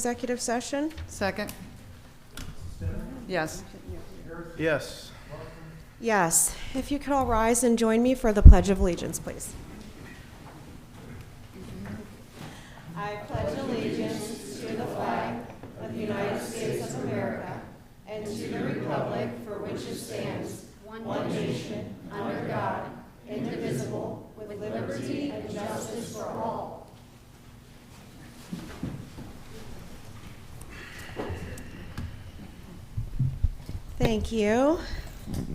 Executive session? Second. Yes. Yes. Yes. If you could all rise and join me for the Pledge of Allegiance, please. I pledge allegiance to the flag of the United States of America and to the republic for which it stands, one nation, under God, indivisible, with liberty and justice for all. Thank you,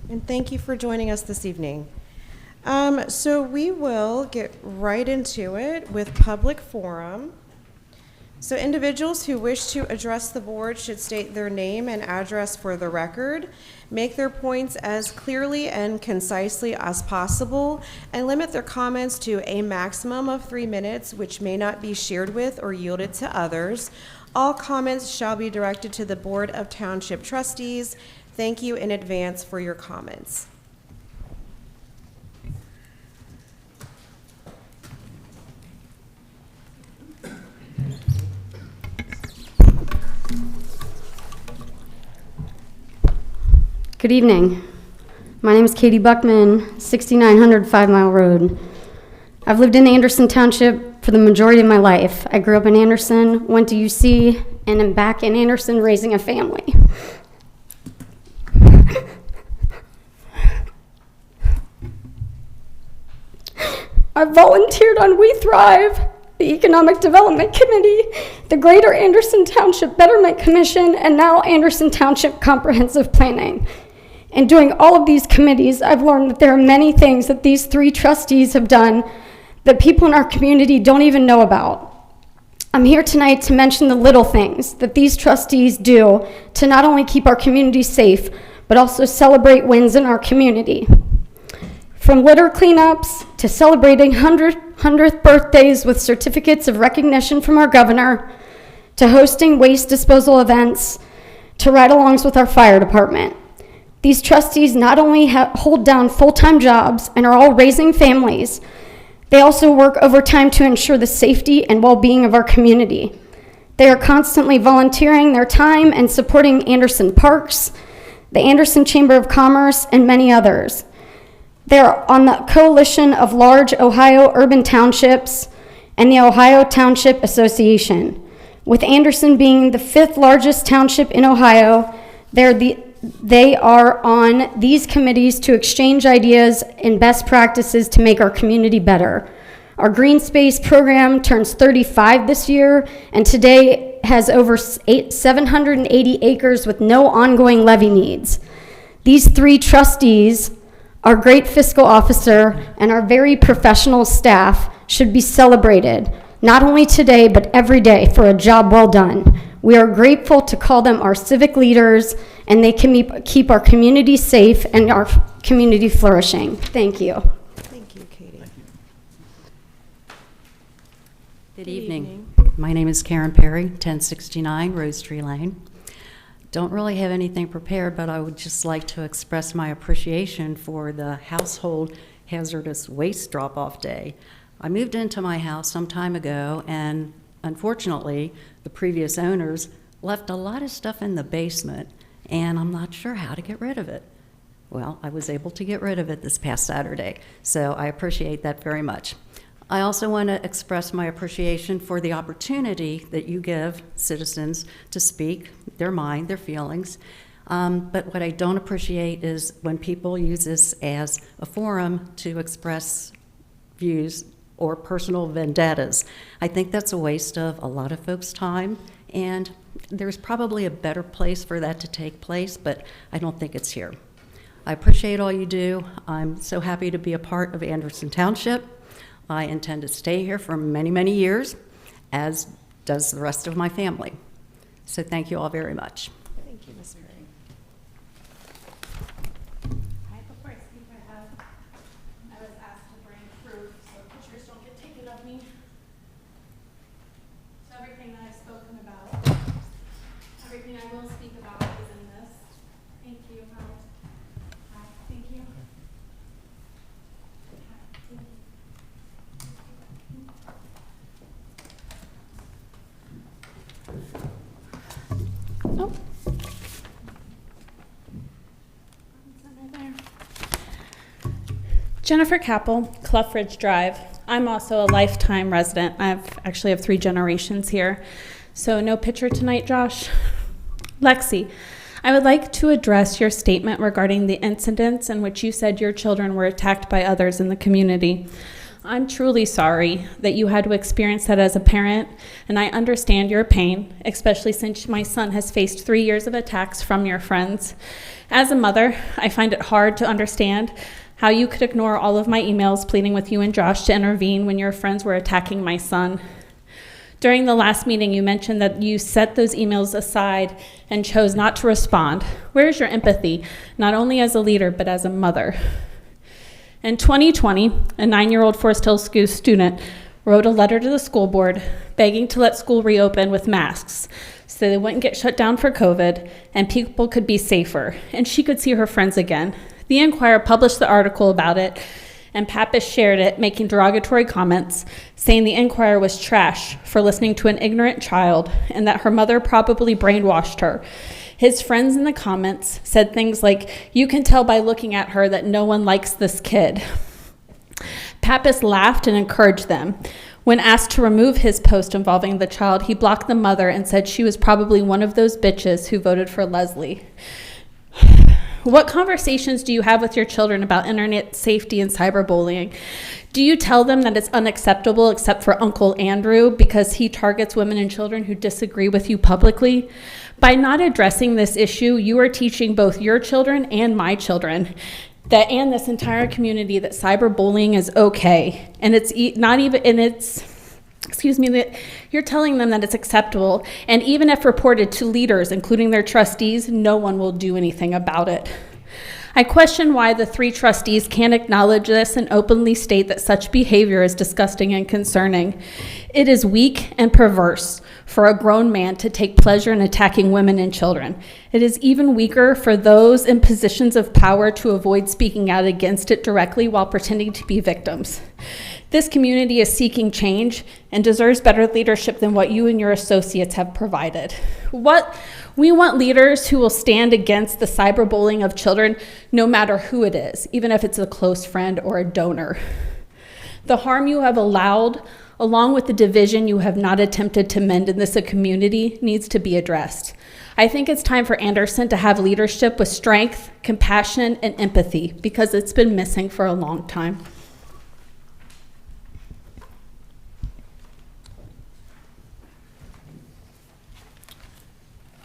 and thank you for joining us this evening. So we will get right into it with public forum. So individuals who wish to address the board should state their name and address for the record, make their points as clearly and concisely as possible, and limit their comments to a maximum of 3 minutes, which may not be shared with or yielded to others. All comments shall be directed to the Board of Township Trustees. Thank you in advance for your comments. Good evening. My name is Katie Buckman, 6900 5 Mile Road. I've lived in Anderson Township for the majority of my life. I grew up in Anderson, went to UC, and am back in Anderson raising a family. I volunteered on We Thrive, the Economic Development Committee, the Greater Anderson Township Betterment Commission, and now Anderson Township Comprehensive Planning. In doing all of these committees, I've learned that there are many things that these 3 trustees have done that people in our community don't even know about. I'm here tonight to mention the little things that these trustees do to not only keep our community safe, but also celebrate wins in our community. From litter cleanups to celebrating 100th birthdays with certificates of recognition from our governor, to hosting waste disposal events, to ride-alongs with our fire department. These trustees not only hold down full-time jobs and are all raising families, they also work overtime to ensure the safety and well-being of our community. They are constantly volunteering their time and supporting Anderson Parks, the Anderson Chamber of Commerce, and many others. They are on the coalition of large Ohio urban townships and the Ohio Township Association. With Anderson being the 5th largest township in Ohio, they are on these committees to exchange ideas and best practices to make our community better. Our green space program turns 35 this year, and today has over 780 acres with no ongoing levy needs. These 3 trustees, our great fiscal officer, and our very professional staff should be celebrated, not only today, but every day for a job well done. We are grateful to call them our civic leaders, and they can keep our community safe and our community flourishing. Thank you. Thank you, Katie. Good evening. My name is Karen Perry, 1069 Rose Tree Lane. Don't really have anything prepared, but I would just like to express my appreciation for the Household Hazardous Waste Drop-Off Day. I moved into my house some time ago, and unfortunately, the previous owners left a lot of stuff in the basement, and I'm not sure how to get rid of it. Well, I was able to get rid of it this past Saturday, so I appreciate that very much. I also want to express my appreciation for the opportunity that you give citizens to speak their mind, their feelings. But what I don't appreciate is when people use this as a forum to express views or personal vendettas. I think that's a waste of a lot of folks' time, and there's probably a better place for that to take place, but I don't think it's here. I appreciate all you do. I'm so happy to be a part of Anderson Township. I intend to stay here for many, many years, as does the rest of my family. So thank you all very much. Thank you, Ms. Perry. Before I speak, I was asked to bring proof so pictures don't get taken of me. So everything that I've spoken about, everything I will speak about is in this. Thank you. Thank you. Thank you. Jennifer Capel, Clough Ridge Drive. I'm also a lifetime resident. I actually have 3 generations here. So no picture tonight, Josh. Lexi, I would like to address your statement regarding the incidents in which you said your children were attacked by others in the community. I'm truly sorry that you had to experience that as a parent, and I understand your pain, especially since my son has faced 3 years of attacks from your friends. As a mother, I find it hard to understand how you could ignore all of my emails pleading with you and Josh to intervene when your friends were attacking my son. During the last meeting, you mentioned that you set those emails aside and chose not to respond. Where is your empathy, not only as a leader, but as a mother? In 2020, a 9-year-old Forest Hill School student wrote a letter to the school board begging to let school reopen with masks so they wouldn't get shut down for COVID and people could be safer and she could see her friends again. The Enquirer published the article about it, and Pappas shared it, making derogatory comments, saying the Enquirer was trash for listening to an ignorant child and that her mother probably brainwashed her. His friends in the comments said things like, "You can tell by looking at her that no one likes this kid." Pappas laughed and encouraged them. When asked to remove his post involving the child, he blocked the mother and said she was probably one of those bitches who voted for Leslie. What conversations do you have with your children about internet safety and cyberbullying? Do you tell them that it's unacceptable except for Uncle Andrew because he targets women and children who disagree with you publicly? By not addressing this issue, you are teaching both your children and my children and this entire community that cyberbullying is okay. And that you're telling them that it's acceptable, and even if reported to leaders, including their trustees, no one will do anything about it. I question why the 3 trustees can't acknowledge this and openly state that such behavior is disgusting and concerning. It is weak and perverse for a grown man to take pleasure in attacking women and children. It is even weaker for those in positions of power to avoid speaking out against it directly while pretending to be victims. This community is seeking change and deserves better leadership than what you and your associates have provided. We want leaders who will stand against the cyberbullying of children, no matter who it is, even if it's a close friend or a donor. The harm you have allowed, along with the division you have not attempted to mend in this community, needs to be addressed. I think it's time for Anderson to have leadership with strength, compassion, and empathy, because it's been missing for a long time.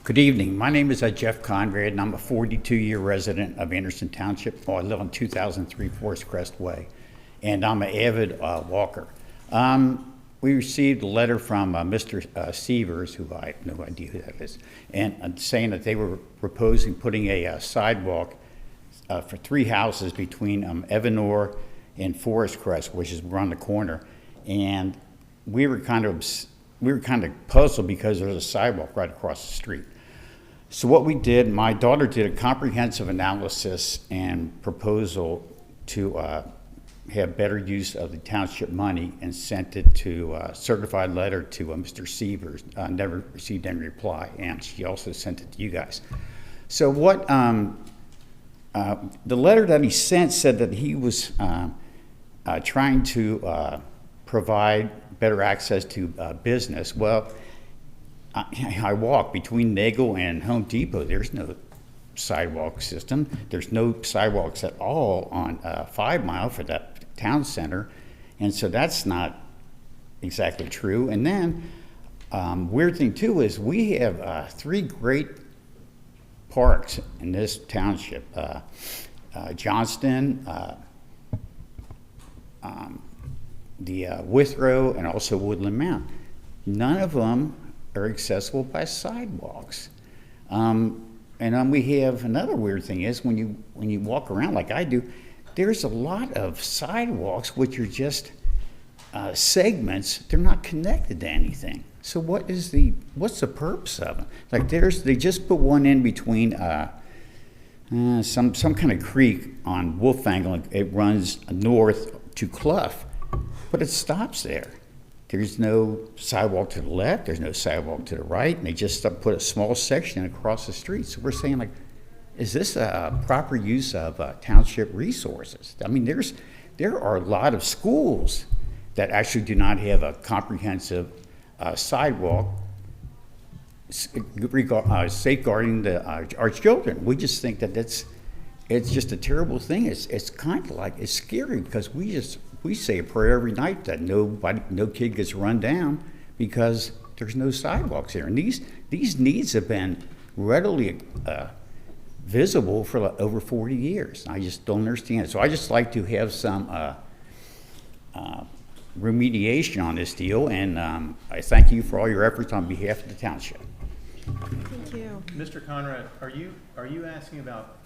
Good evening. My name is Jeff Conrad, and I'm a 42-year resident of Anderson Township. I live on 2003 Forest Crest Way, and I'm an avid walker. We received a letter from Mr. Sievers, who I have no idea who that is, and saying that they were proposing putting a sidewalk for 3 houses between Evanor and Forest Crest, which is around the corner. And we were kind of puzzled because there's a sidewalk right across the street. So what we did, my daughter did a comprehensive analysis and proposal to have better use of the township money and sent it to a certified letter to Mr. Sievers. Never received any reply, and she also sent it to you guys. So what the letter that he sent said that he was trying to provide better access to business. Well, I walk between Nagel and Home Depot. There's no sidewalk system. There's no sidewalks at all on 5 Mile for that town center. And so that's not exactly true. And then weird thing too is we have 3 great parks in this township. Johnston, the Withrow, and also Woodland Mount. None of them are accessible by sidewalks. And we have another weird thing is when you walk around like I do, there's a lot of sidewalks which are just segments. They're not connected to anything. So what's the purpose of them? Like they just put one in between some kind of creek on Wolfangle. It runs north to Clough, but it stops there. There's no sidewalk to the left, there's no sidewalk to the right, and they just put a small section across the street. So we're saying, like, is this a proper use of township resources? I mean, there's there are a lot of schools that actually do not have a comprehensive sidewalk safeguarding our children. We just think that it's just a terrible thing. It's kind of like, it's scary because we say a prayer every night that no kid gets run down because there's no sidewalks there. And these needs have been readily visible for over 40 years. I just don't understand it. So I just like to have some remediation on this deal, and I thank you for all your efforts on behalf of the township. Thank you. Mr. Conrad, are you asking about,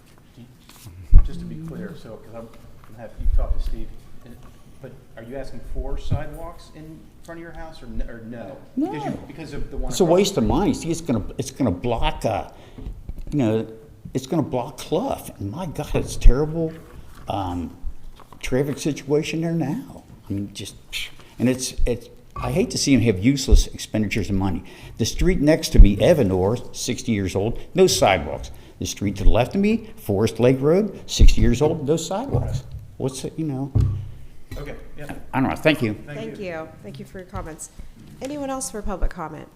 just to be clear, so, because you've talked to Steve, but are you asking for sidewalks in front of your house or no? No. Because of the one. It's a waste of money. See, it's gonna block, it's gonna block Clough. And my God, it's terrible traffic situation there now. I mean, and it's. I hate to see him have useless expenditures of money. The street next to me, Evanor, 60 years old, no sidewalks. The street to the left of me, Forest Lake Road, 60 years old, no sidewalks. What's it, Okay, yeah. I don't know. Thank you. Thank you. Thank you for your comments. Anyone else for public comment?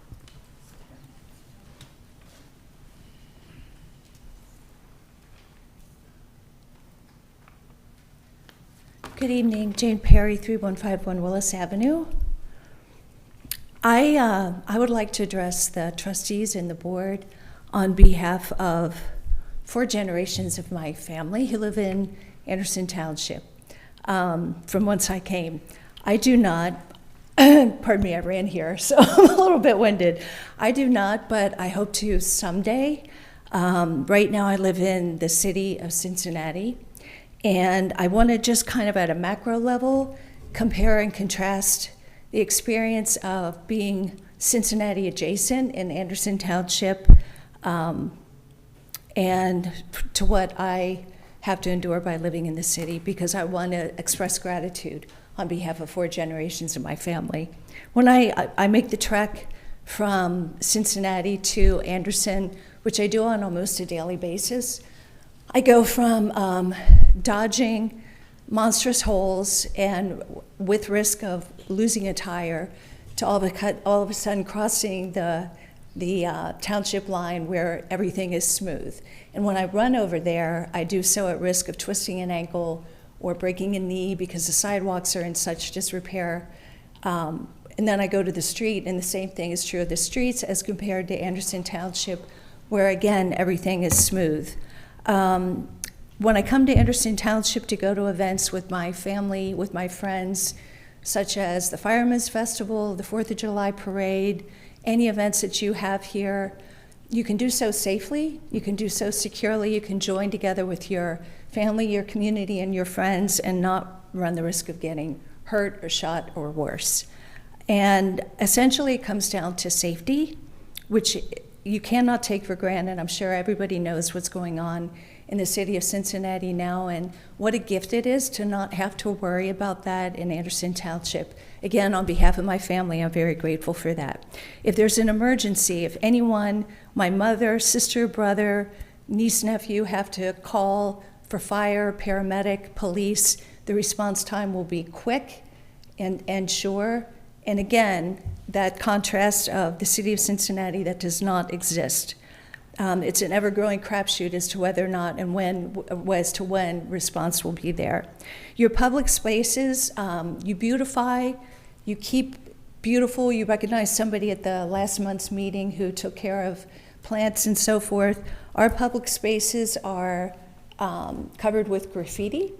Good evening, Jane Perry, 3151 Willis Avenue. I would like to address the trustees and the board on behalf of 4 generations of my family who live in Anderson Township, from whence I came. I do not, pardon me, I ran here, so I'm a little bit winded. I do not, but I hope to someday. Right now I live in the city of Cincinnati, and I want to just kind of at a macro level compare and contrast the experience of being Cincinnati adjacent in Anderson Township and to what I have to endure by living in the city, because I want to express gratitude on behalf of 4 generations of my family. When I make the trek from Cincinnati to Anderson, which I do on almost a daily basis, I go from dodging monstrous holes and with risk of losing a tire to all of a sudden crossing the township line where everything is smooth. And when I run over there, I do so at risk of twisting an ankle or breaking a knee because the sidewalks are in such disrepair. And then I go to the street, and the same thing is true of the streets as compared to Anderson Township, where again, everything is smooth. When I come to Anderson Township to go to events with my family, with my friends, such as the Firemen's Festival, the 4th of July Parade, any events that you have here, you can do so safely, you can do so securely, you can join together with your family, your community, and your friends and not run the risk of getting hurt or shot or worse. And essentially it comes down to safety, which you cannot take for granted. I'm sure everybody knows what's going on in the city of Cincinnati now, and what a gift it is to not have to worry about that in Anderson Township. Again, on behalf of my family, I'm very grateful for that. If there's an emergency, if anyone, my mother, sister, brother, niece, nephew have to call for fire, paramedic, police, the response time will be quick and sure. And again, that contrast of the city of Cincinnati that does not exist. It's an ever-growing crapshoot as to whether or not and when response will be there. Your public spaces, you beautify, you keep beautiful. You recognize somebody at the last month's meeting who took care of plants and so forth. Our public spaces are covered with graffiti,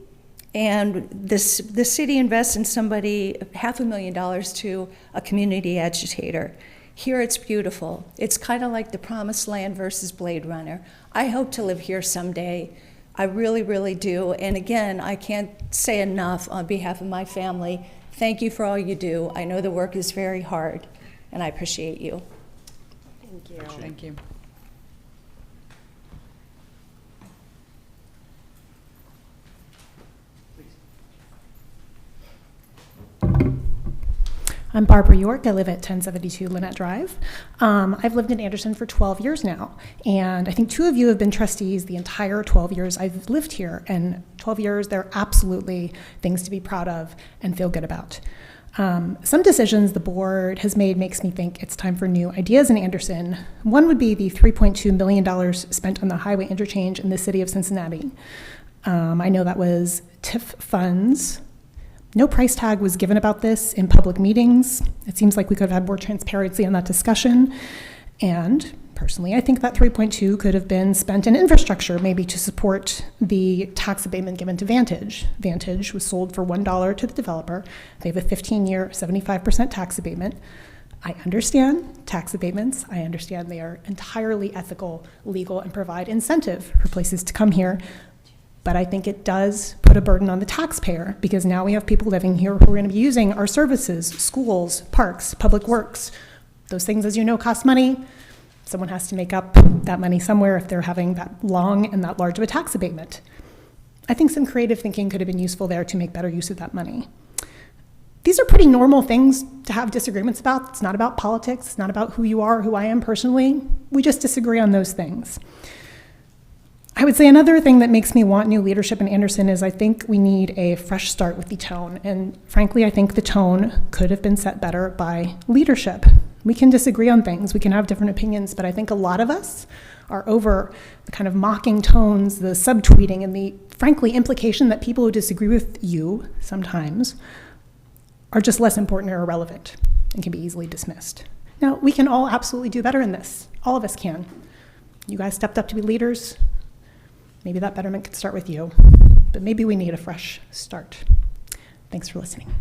and the city invests in somebody $500,000 to a community agitator. Here it's beautiful. It's kind of like the Promised Land versus Blade Runner. I hope to live here someday. I really, really do. And again, I can't say enough on behalf of my family. Thank you for all you do. I know the work is very hard, and I appreciate you. Thank you. Thank you. I'm Barbara York. I live at 1072 Lynette Drive. I've lived in Anderson for 12 years now, and I think 2 of you have been trustees the entire 12 years I've lived here, and 12 years, they're absolutely things to be proud of and feel good about. Some decisions the board has made makes me think it's time for new ideas in Anderson. One would be the $3.2 million spent on the highway interchange in the city of Cincinnati. I know that was TIF funds. No price tag was given about this in public meetings. It seems like we could have had more transparency on that discussion. And personally, I think that 3.2 could have been spent in infrastructure, maybe to support the tax abatement given to Vantage. Vantage was sold for $1 to the developer. They have a 15-year, 75% tax abatement. I understand tax abatements. I understand they are entirely ethical, legal, and provide incentive for places to come here. But I think it does put a burden on the taxpayer, because now we have people living here who are going to be using our services, schools, parks, public works. Those things, as you know, cost money. Someone has to make up that money somewhere if they're having that long and that large of a tax abatement. I think some creative thinking could have been useful there to make better use of that money. These are pretty normal things to have disagreements about. It's not about politics. It's not about who you are, who I am personally. We just disagree on those things. I would say another thing that makes me want new leadership in Anderson is I think we need a fresh start with the tone. And frankly, I think the tone could have been set better by leadership. We can disagree on things, we can have different opinions, but I think a lot of us are over the kind of mocking tones, the subtweeting, and the, frankly, implication that people who disagree with you sometimes are just less important or irrelevant and can be easily dismissed. Now, we can all absolutely do better in this. All of us can. You guys stepped up to be leaders. Maybe that betterment could start with you, but maybe we need a fresh start. Thanks for listening.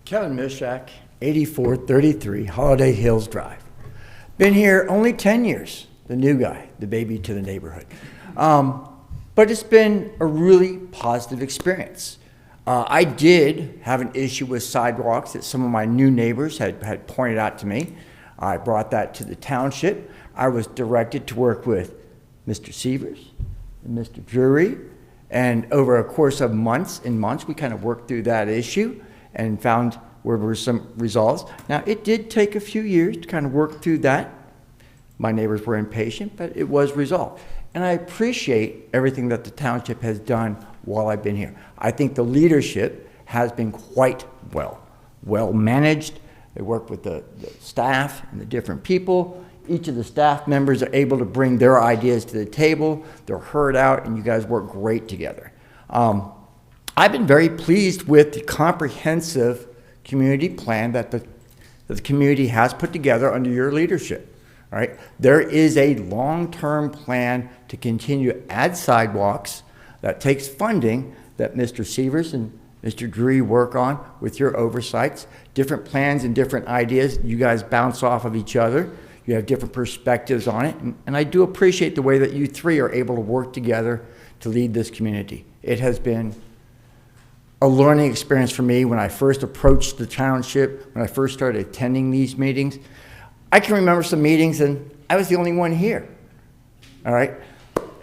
Kevin Mishak, 8433 Holiday Hills Drive. Been here only 10 years, the new guy, the baby to the neighborhood. But it's been a really positive experience. I did have an issue with sidewalks that some of my new neighbors had pointed out to me. I brought that to the township. I was directed to work with Mr. Sievers and Mr. Drury, and over a course of months and months, we kind of worked through that issue and found where there were some results. Now, it did take a few years to kind of work through that. My neighbors were impatient, but it was resolved. And I appreciate everything that the township has done while I've been here. I think the leadership has been quite well managed. They work with the staff and the different people. Each of the staff members are able to bring their ideas to the table. They're heard out, and you guys work great together. I've been very pleased with the comprehensive community plan that the community has put together under your leadership. All right? There is a long-term plan to continue to add sidewalks that takes funding that Mr. Sievers and Mr. Drury work on with your oversights, different plans and different ideas. You guys bounce off of each other. You have different perspectives on it. And I do appreciate the way that you three are able to work together to lead this community. It has been a learning experience for me when I first approached the township, when I first started attending these meetings. I can remember some meetings and I was the only one here, all right?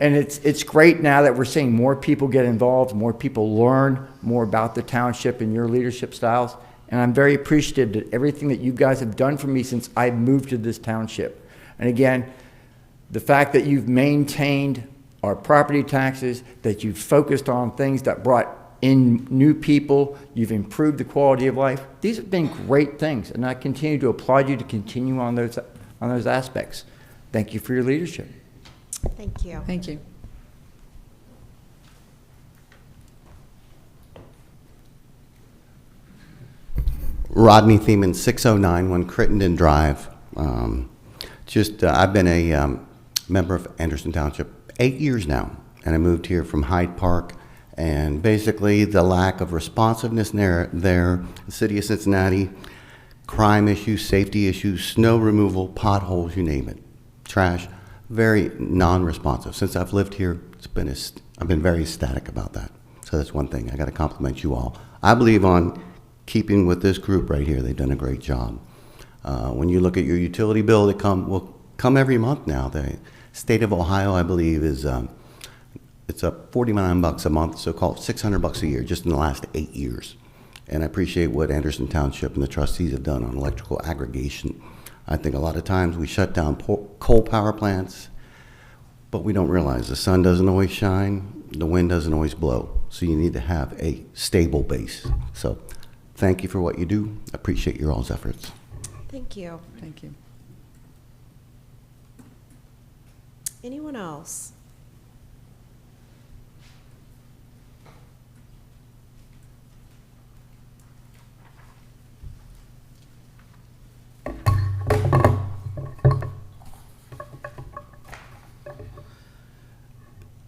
And it's great now that we're seeing more people get involved, more people learn more about the township and your leadership styles. And I'm very appreciative that everything that you guys have done for me since I moved to this township. And again, the fact that you've maintained our property taxes, that you've focused on things that brought in new people, you've improved the quality of life. These have been great things, and I continue to applaud you to continue on those aspects. Thank you for your leadership. Thank you. Thank you. Rodney Thiemann, 6091 Crittenden Drive. I've been a member of Anderson Township 8 years now, and I moved here from Hyde Park. And basically, the lack of responsiveness there, the city of Cincinnati, crime issues, safety issues, snow removal, potholes, you name it, trash, very non-responsive. Since I've lived here, I've been very ecstatic about that. So that's one thing. I got to compliment you all. I believe on keeping with this group right here. They've done a great job. When you look at your utility bill, will come every month now. The state of Ohio, I believe, is It's up 49 bucks a month, so call it 600 bucks a year just in the last 8 years. And I appreciate what Anderson Township and the trustees have done on electrical aggregation. I think a lot of times we shut down coal power plants, but we don't realize the sun doesn't always shine, the wind doesn't always blow. So you need to have a stable base. So thank you for what you do. I appreciate your all's efforts. Thank you. Thank you. Anyone else?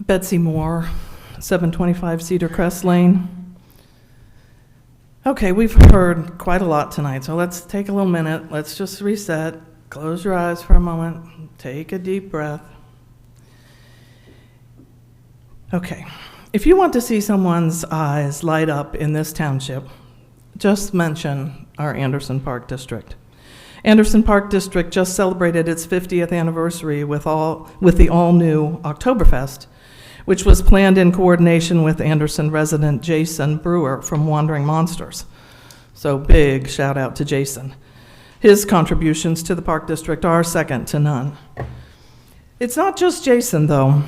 Betsy Moore, 725 Cedar Crest Lane. Okay, we've heard quite a lot tonight, so let's take a little minute. Let's just reset. Close your eyes for a moment. Take a deep breath. Okay, if you want to see someone's eyes light up in this township, just mention our Anderson Park District. Anderson Park District just celebrated its 50th anniversary with the all-new Oktoberfest, which was planned in coordination with Anderson resident Jason Brewer from Wandering Monsters. So big shout out to Jason. His contributions to the Park District are second to none. It's not just Jason, though.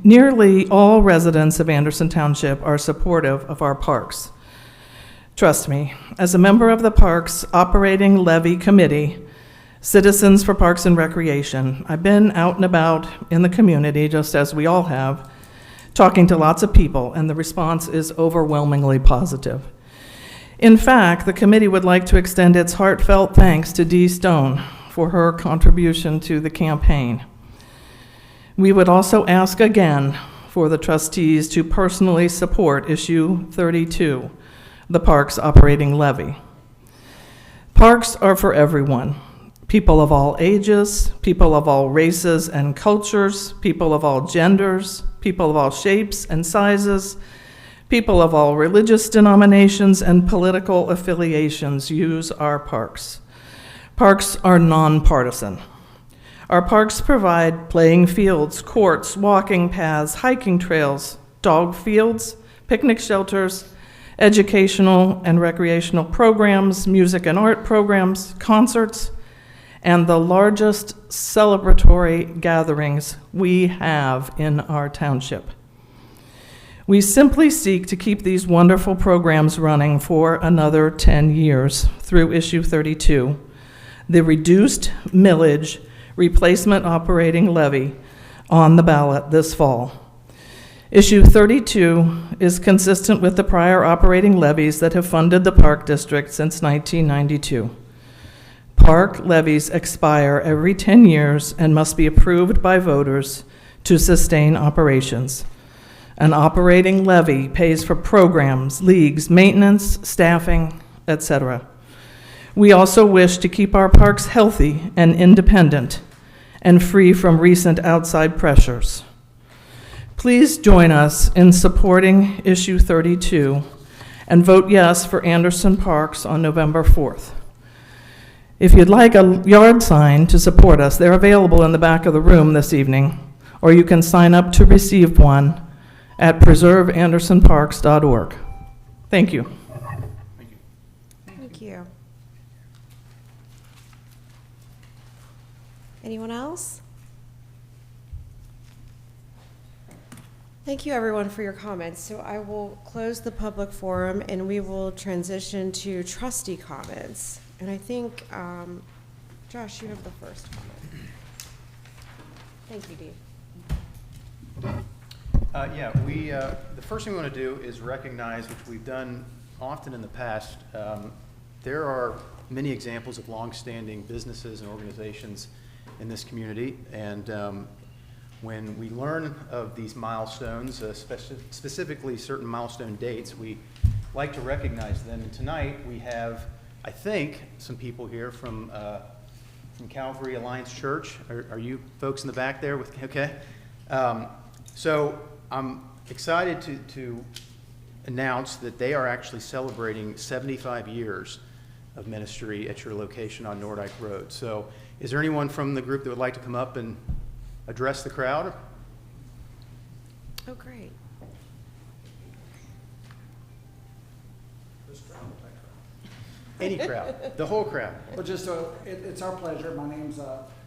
Nearly all residents of Anderson Township are supportive of our parks. Trust me, as a member of the Parks Operating Levy Committee, Citizens for Parks and Recreation, I've been out and about in the community, just as we all have, talking to lots of people, and the response is overwhelmingly positive. In fact, the committee would like to extend its heartfelt thanks to Dee Stone for her contribution to the campaign. We would also ask again for the trustees to personally support issue 32, the Parks Operating Levy. Parks are for everyone. People of all ages, people of all races and cultures, people of all genders, people of all shapes and sizes, people of all religious denominations and political affiliations use our parks. Parks are nonpartisan. Our parks provide playing fields, courts, walking paths, hiking trails, dog fields, picnic shelters, educational and recreational programs, music and art programs, concerts, and the largest celebratory gatherings we have in our township. We simply seek to keep these wonderful programs running for another 10 years through issue 32, the reduced millage replacement operating levy on the ballot this fall. Issue 32 is consistent with the prior operating levies that have funded the Park District since 1992. Park levies expire every 10 years and must be approved by voters to sustain operations. An operating levy pays for programs, leagues, maintenance, staffing, etc. We also wish to keep our parks healthy and independent and free from recent outside pressures. Please join us in supporting issue 32 and vote yes for Anderson Parks on November 4th. If you'd like a yard sign to support us, they're available in the back of the room this evening, or you can sign up to receive one at preserveandersonparks.org. Thank you. Thank you. Anyone else? Thank you, everyone, for your comments. So I will close the public forum, and we will transition to trustee comments. And I think, Josh, you have the first comment. Thank you, Dee. The first thing we want to do is recognize, which we've done often in the past, there are many examples of longstanding businesses and organizations in this community, and when we learn of these milestones, specifically certain milestone dates, we like to recognize them. And tonight we have, I think, some people here from Calvary Alliance Church. Are you folks in the back there? Okay. So I'm excited to announce that they are actually celebrating 75 years of ministry at your location on Nordike Road. So is there anyone from the group that would like to come up and address the crowd? Oh, great. Any crowd, the whole crowd. Well, it's our pleasure. My name's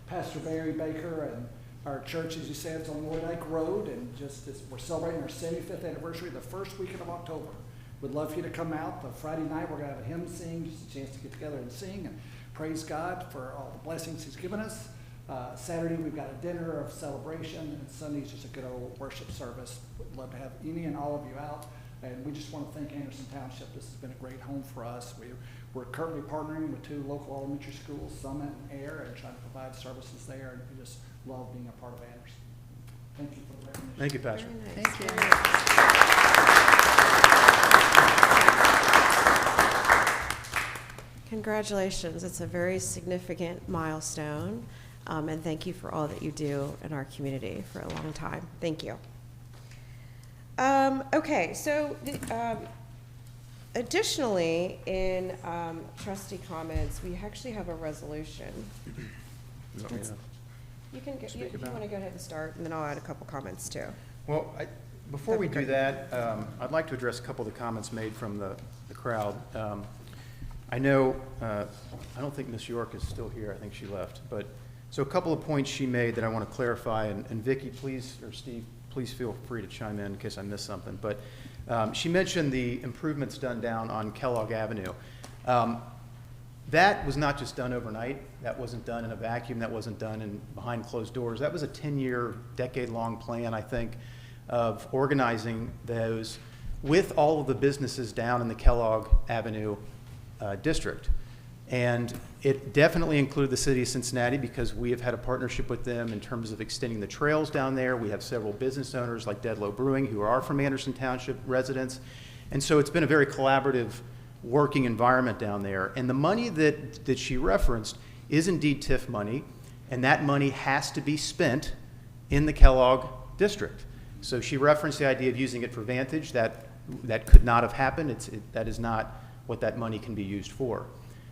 Pastor Barry Baker, and our church, as you said, is on Lord Lake Road, and we're celebrating our 75th anniversary the first weekend of October. We'd love for you to come out. The Friday night, we're going to have a hymn sing, just a chance to get together and sing and praise God for all the blessings He's given us. Saturday, we've got a dinner of celebration, and Sunday's just a good old worship service. We'd love to have any and all of you out. And we just want to thank Anderson Township. This has been a great home for us. We're currently partnering with 2 local elementary schools, Summit and Air, and trying to provide services there. And we just love being a part of Anderson. Thank you for the recognition. Thank you, Pastor. Very nice. Thank you. Congratulations. It's a very significant milestone. And thank you for all that you do in our community for a long time. Thank you. Okay, so additionally, in trustee comments, we actually have a resolution. You want me to You can go, speak if you about want to it? go ahead and start, and then I'll add a couple comments too. Well, before we do that, I'd like to address a couple of the comments made from the crowd. I know, I don't think Ms. York is still here. I think she left. But so a couple of points she made that I want to clarify. And Vicki, please, or Steve, please feel free to chime in case I missed something. But she mentioned the improvements done down on Kellogg Avenue. That was not just done overnight. That wasn't done in a vacuum. That wasn't done behind closed doors. That was a 10-year, decade-long plan, I think, of organizing those with all of the businesses down in the Kellogg Avenue district. And it definitely included the city of Cincinnati because we have had a partnership with them in terms of extending the trails down there. We have several business owners like Deadlow Brewing who are from Anderson Township residents. And so it's been a very collaborative working environment down there. And the money that she referenced is indeed TIF money, and that money has to be spent in the Kellogg district. So she referenced the idea of using it for Vantage. That could not have happened. That is not what that money can be used for.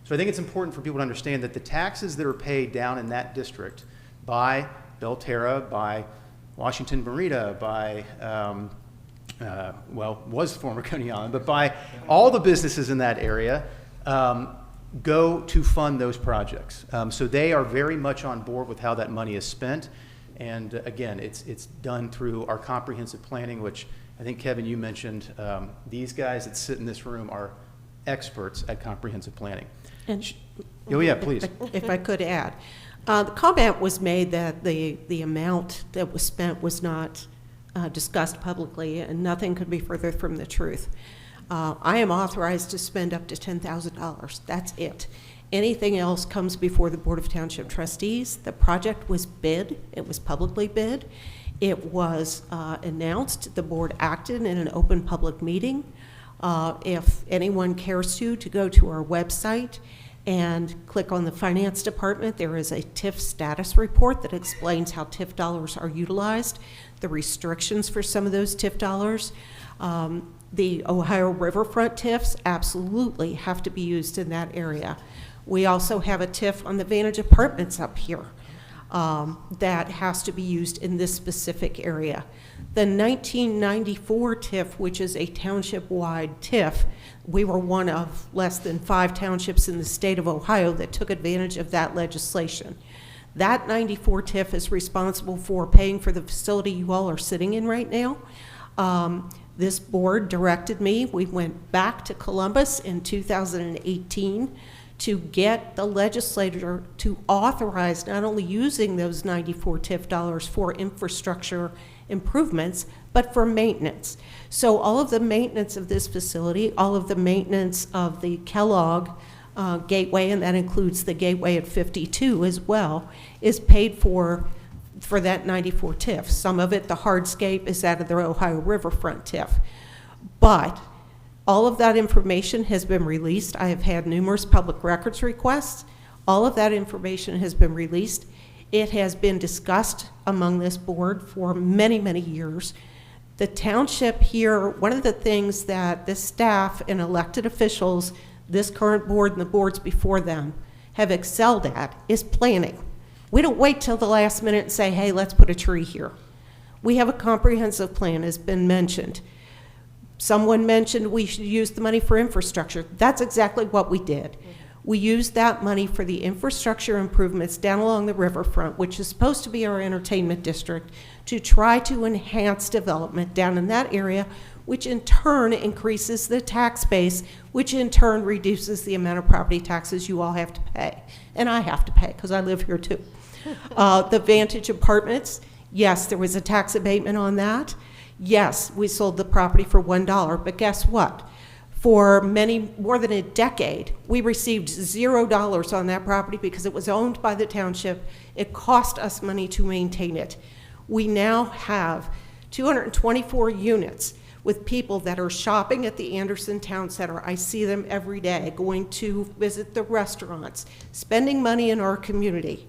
So I think it's important for people to understand that the taxes that are paid down in that district by Belterra, by Washington Merida, by, was former Coney Island, but by all the businesses in that area go to fund those projects. So they are very much on board with how that money is spent. And again, it's done through our comprehensive planning, which I think, Kevin, you mentioned. These guys that sit in this room are experts at comprehensive planning. And oh, yeah, please. If I could add, the comment was made that the amount that was spent was not discussed publicly, and nothing could be further from the truth. I am authorized to spend up to $10,000. That's it. Anything else comes before the Board of Township Trustees. The project was bid. It was publicly bid. It was announced. The board acted in an open public meeting. If anyone cares to go to our website and click on the finance department, there is a TIF status report that explains how TIF dollars are utilized, the restrictions for some of those TIF dollars. The Ohio Riverfront TIFs absolutely have to be used in that area. We also have a TIF on the Vantage Apartments up here that has to be used in this specific area. The 1994 TIF, which is a township-wide TIF, we were one of less than 5 townships in the state of Ohio that took advantage of that legislation. That 94 TIF is responsible for paying for the facility you all are sitting in right now. This board directed me. We went back to Columbus in 2018 to get the legislature to authorize not only using those 94 TIF dollars for infrastructure improvements, but for maintenance. So all of the maintenance of this facility, all of the maintenance of the Kellogg Gateway, and that includes the Gateway at 52 as well, is paid for that 94 TIF. Some of it, the hardscape, is out of the Ohio Riverfront TIF. But all of that information has been released. I have had numerous public records requests. All of that information has been released. It has been discussed among this board for many, many years. The township here, one of the things that the staff and elected officials, this current board and the boards before them, have excelled at is planning. We don't wait till the last minute and say, hey, let's put a tree here. We have a comprehensive plan, has been mentioned. Someone mentioned we should use the money for infrastructure. That's exactly what we did. We used that money for the infrastructure improvements down along the riverfront, which is supposed to be our entertainment district, to try to enhance development down in that area, which in turn increases the tax base, which in turn reduces the amount of property taxes you all have to pay. And I have to pay, because I live here too. The Vantage Apartments, yes, there was a tax abatement on that. Yes, we sold the property for $1, but guess what? For more than a decade, we received $0 on that property because it was owned by the township. It cost us money to maintain it. We now have 224 units with people that are shopping at the Anderson Town Center. I see them every day, going to visit the restaurants, spending money in our community.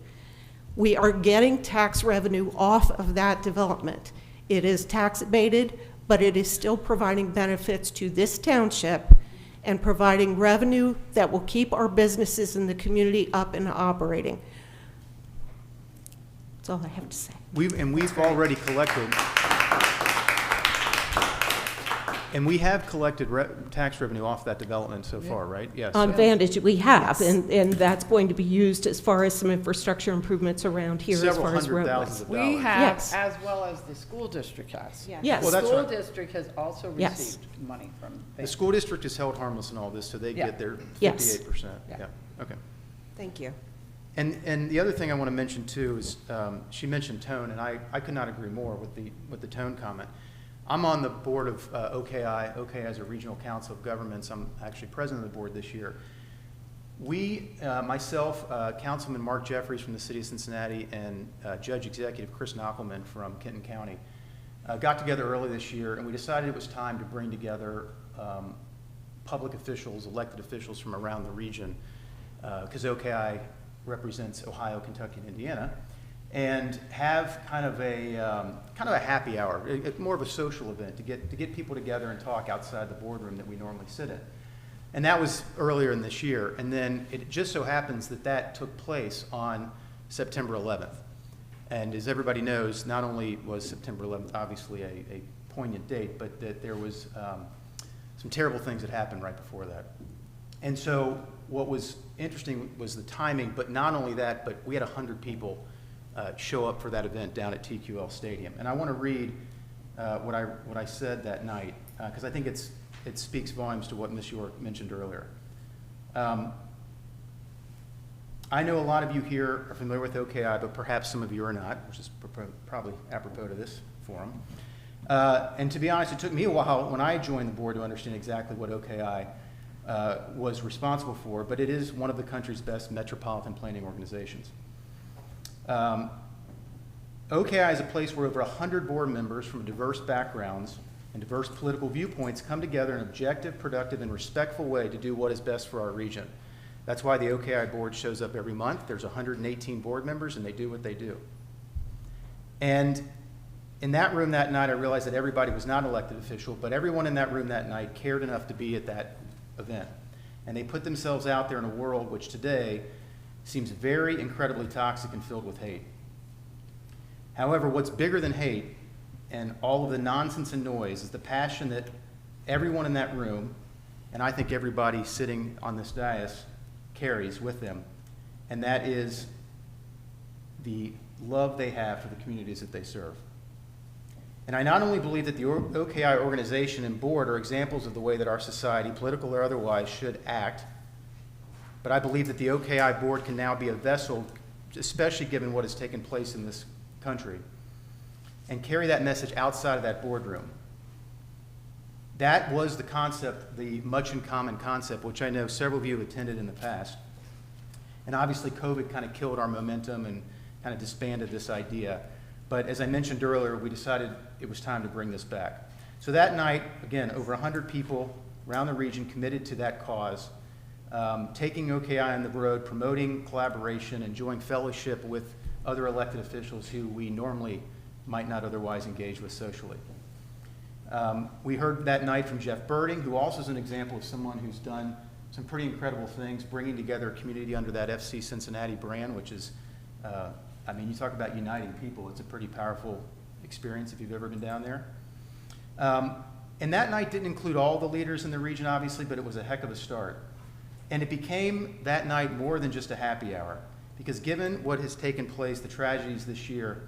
We are getting tax revenue off of that development. It is tax abated, but it is still providing benefits to this township and providing revenue that will keep our businesses in the community up and operating. That's all I have to say. We've already collected, and we have collected tax revenue off that development so far, right? Yes. On Vantage, we have, and that's going to be used as far as some infrastructure improvements around here as far as roadways. We have, Yes. as well as the school district has. Yes. Well, The that's school right. district has also Yes. received money from. The school district is held harmless in all this, so they Yeah. get their Yes. 58%. Yeah. Yeah, okay. Thank you. And the other thing I want to mention too is, she mentioned tone, and I could not agree more with the tone comment. I'm on the board of OKI. OKI is a regional council of governments. I'm actually president of the board this year. We, myself, Councilman Mark Jeffries from the city of Cincinnati, and Judge Executive Chris Knockelman from Kenton County got together early this year, and we decided it was time to bring together public officials, elected officials from around the region, because OKI represents Ohio, Kentucky, and Indiana, and have kind of a happy hour, more of a social event to get people together and talk outside the boardroom that we normally sit in. And that was earlier in this year, and then it just so happens that that took place on September 11th. And as everybody knows, not only was September 11th obviously a poignant date, but that there was some terrible things that happened right before that. And so what was interesting was the timing, but not only that, but we had 100 people show up for that event down at TQL Stadium. And I want to read what I said that night, because I think it speaks volumes to what Ms. York mentioned earlier. I know a lot of you here are familiar with OKI, but perhaps some of you are not, which is probably apropos to this forum. And to be honest, it took me a while when I joined the board to understand exactly what OKI was responsible for, but it is one of the country's best metropolitan planning organizations. OKI is a place where over 100 board members from diverse backgrounds and diverse political viewpoints come together in an objective, productive, and respectful way to do what is best for our region. That's why the OKI board shows up every month. There's 118 board members, and they do what they do. And in that room that night, I realized that everybody was not an elected official, but everyone in that room that night cared enough to be at that event. And they put themselves out there in a world which today seems very incredibly toxic and filled with hate. However, what's bigger than hate and all of the nonsense and noise is the passion that everyone in that room, and I think everybody sitting on this dais, carries with them, and that is the love they have for the communities that they serve. And I not only believe that the OKI organization and board are examples of the way that our society, political or otherwise, should act, but I believe that the OKI board can now be a vessel, especially given what has taken place in this country, and carry that message outside of that boardroom. That was the concept, the much in common concept, which I know several of you have attended in the past. And obviously COVID kind of killed our momentum and kind of disbanded this idea. But as I mentioned earlier, we decided it was time to bring this back. So that night, again, over 100 people around the region committed to that cause, taking OKI on the road, promoting collaboration, enjoying fellowship with other elected officials who we normally might not otherwise engage with socially. We heard that night from Jeff Birding, who also is an example of someone who's done some pretty incredible things, bringing together a community under that FC Cincinnati brand, which is, I mean, you talk about uniting people, it's a pretty powerful experience if you've ever been down there. And that night didn't include all the leaders in the region, obviously, but it was a heck of a start. And it became that night more than just a happy hour, because given what has taken place, the tragedies this year,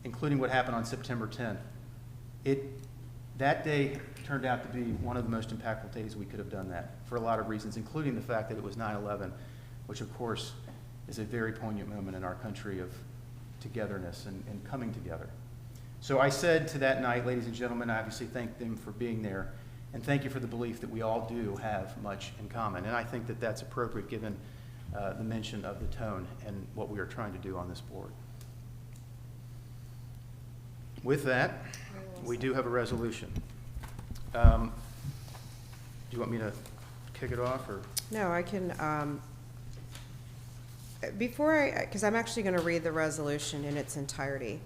including what happened on September 10th, that day turned out to be one of the most impactful days we could have done that, for a lot of reasons, including the fact that it was 9/11, which of course is a very poignant moment in our country of togetherness and coming together. So I said to that night, ladies and gentlemen, I obviously thank them for being there, and thank you for the belief that we all do have much in common. And I think that that's appropriate given the mention of the tone and what we are trying to do on this board. With that, we do have a resolution. Do you want me to kick it off, or? No, I can, because I'm actually going to read the resolution in its entirety.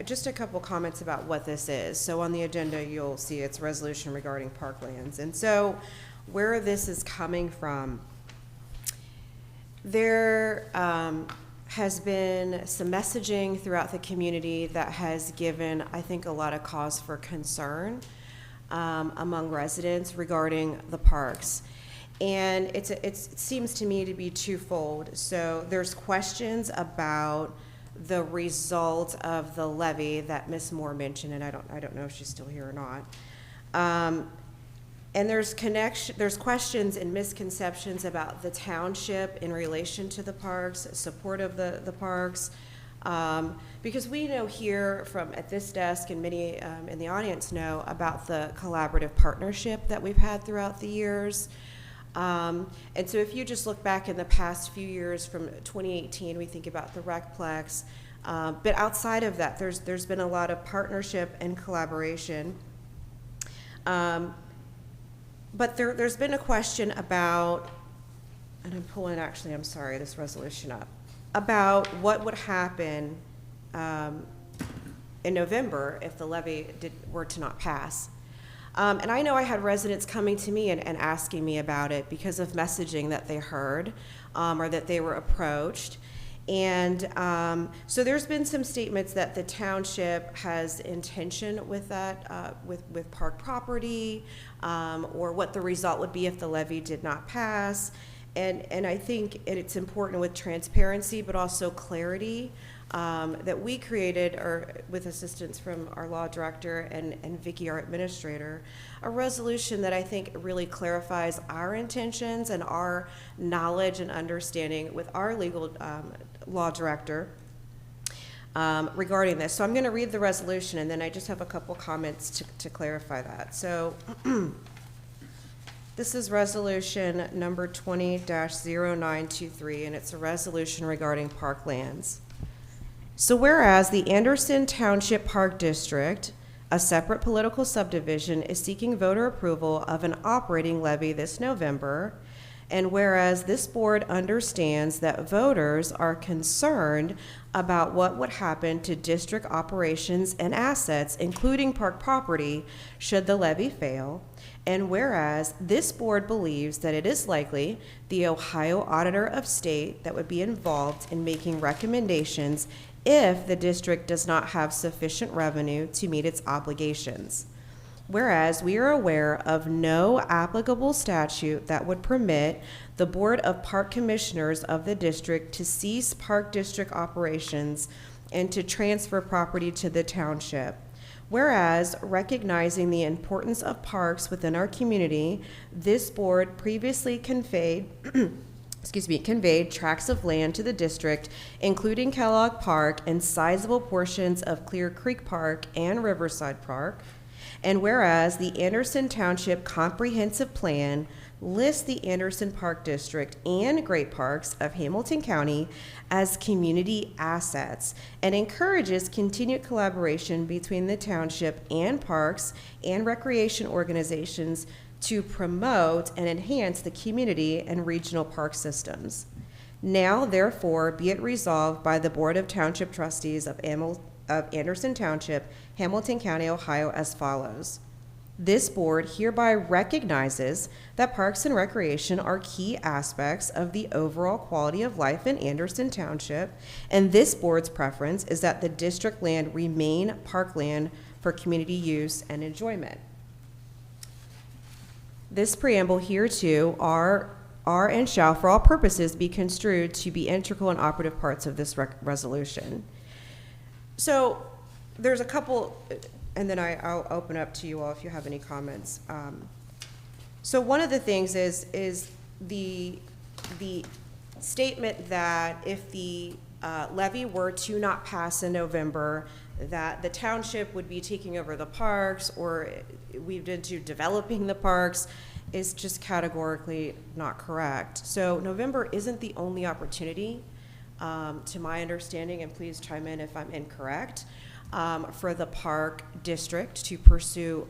Just a couple comments about what this is. So on the agenda, you'll see it's resolution regarding parklands. And so where this is coming from, there has been some messaging throughout the community that has given, I think, a lot of cause for concern among residents regarding the parks. And it seems to me to be twofold. So there's questions about the result of the levy that Ms. Moore mentioned, and I don't know if she's still here or not. And there's questions and misconceptions about the township in relation to the parks, support of the parks, because we know here at this desk, and many in the audience know about the collaborative partnership that we've had throughout the years. And so if you just look back in the past few years from 2018, we think about the Recplex, but outside of that, there's been a lot of partnership and collaboration. But there's been a question about, and I'm pulling this resolution up, about what would happen in November if the levy were to not pass. And I know I had residents coming to me and asking me about it because of messaging that they heard or that they were approached. And so there's been some statements that the township has intention with that, with park property, or what the result would be if the levy did not pass. And I think it's important with transparency, but also clarity, that we created, or with assistance from our law director and Vicki, our administrator, a resolution that I think really clarifies our intentions and our knowledge and understanding with our legal law director regarding this. So I'm going to read the resolution, and then I just have a couple comments to clarify that. So this is resolution number 20-0923, and it's a resolution regarding parklands. So whereas the Anderson Township Park District, a separate political subdivision, is seeking voter approval of an operating levy this November, and whereas this board understands that voters are concerned about what would happen to district operations and assets, including park property, should the levy fail, and whereas this board believes that it is likely the Ohio Auditor of State that would be involved in making recommendations if the district does not have sufficient revenue to meet its obligations. Whereas we are aware of no applicable statute that would permit the Board of Park Commissioners of the district to cease park district operations and to transfer property to the township. Whereas, recognizing the importance of parks within our community, this board previously conveyed tracts of land to the district, including Kellogg Park and sizable portions of Clear Creek Park and Riverside Park. And whereas the Anderson Township Comprehensive Plan lists the Anderson Park District and Great Parks of Hamilton County as community assets and encourages continued collaboration between the township and parks and recreation organizations to promote and enhance the community and regional park systems. Now, therefore, be it resolved by the Board of Township Trustees of Anderson Township, Hamilton County, Ohio, as follows. This board hereby recognizes that parks and recreation are key aspects of the overall quality of life in Anderson Township, and this board's preference is that the district land remain parkland for community use and enjoyment. This preamble hereto are and shall for all purposes be construed to be integral and operative parts of this resolution. So there's a couple, and then I'll open up to you all if you have any comments. So one of the things is the statement that if the levy were to not pass in November, that the township would be taking over the parks, or we've into developing the parks, is just categorically not correct. So November isn't the only opportunity, to my understanding, and please chime in if I'm incorrect, for the park district to pursue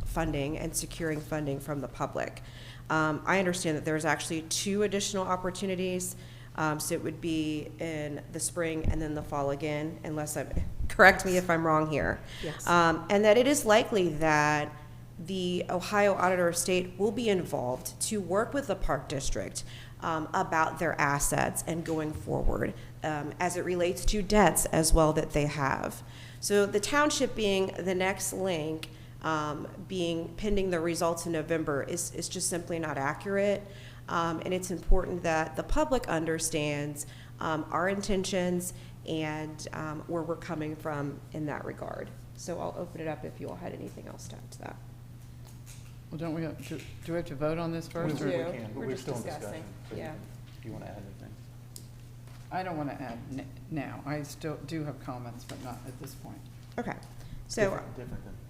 funding and securing funding from the public. I understand that there's actually 2 additional opportunities. So it would be in the spring and then the fall again, unless correct me if I'm wrong here. Yes. And that it is likely that the Ohio Auditor of State will be involved to work with the park district about their assets and going forward as it relates to debts as well that they have. So the township being the next link, being pending the results in November is just simply not accurate. And it's important that the public understands our intentions and where we're coming from in that regard. So I'll open it up if you all had anything else to add to that. Well, don't we, do we have to vote on this first? We We do. can, but We're we're just still in discussing. discussion. So Yeah. if you want to add anything. I don't want to add now. I still do have comments, but not at this point. Okay. So Different than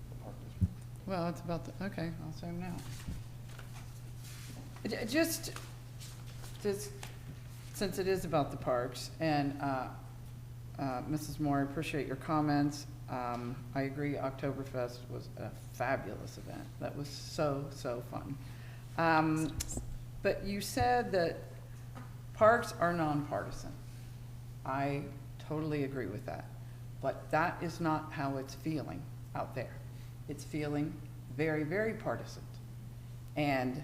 the park district. Well, it's about the, okay, I'll say them now. Just, since it is about the parks, and Mrs. Moore, I appreciate your comments. I agree, Oktoberfest was a fabulous event. That was so, so fun. But you said that parks are nonpartisan. I totally agree with that. But that is not how it's feeling out there. It's feeling very, very partisan. And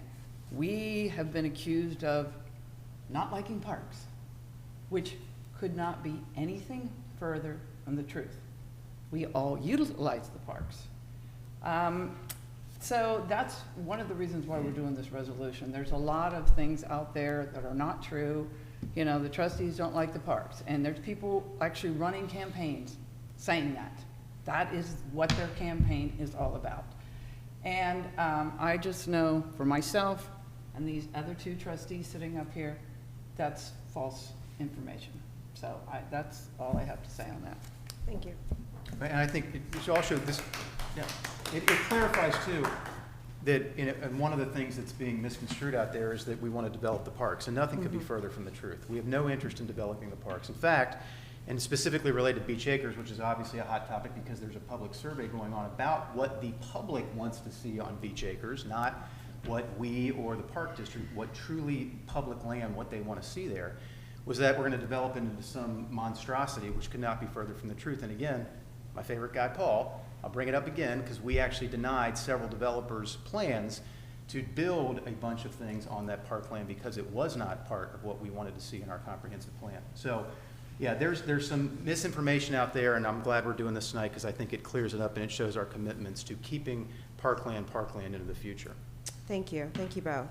we have been accused of not liking parks, which could not be anything further from the truth. We all utilize the parks. So that's one of the reasons why we're doing this resolution. There's a lot of things out there that are not true. You know, the trustees don't like the parks, and there's people actually running campaigns saying that. That is what their campaign is all about. And I just know for myself and these other 2 trustees sitting up here, that's false information. So that's all I have to say on that. thank you. And I think it should also, this, yeah, it clarifies too, that and one of the things that's being misconstrued out there is that we want to develop the parks, and nothing could be further from the truth. We have no interest in developing the parks. In fact, and specifically related to Beach Acres, which is obviously a hot topic because there's a public survey going on about what the public wants to see on Beach Acres, not what we or the park district, what truly public land, what they want to see there, was that we're going to develop into some monstrosity, which could not be further from the truth. And again, my favorite guy, Paul, I'll bring it up again because we actually denied several developers' plans to build a bunch of things on that parkland because it was not part of what we wanted to see in our comprehensive plan. So, yeah, there's some misinformation out there, and I'm glad we're doing this tonight because I think it clears it up and it shows our commitments to keeping parkland into the future. Thank you. Thank you both.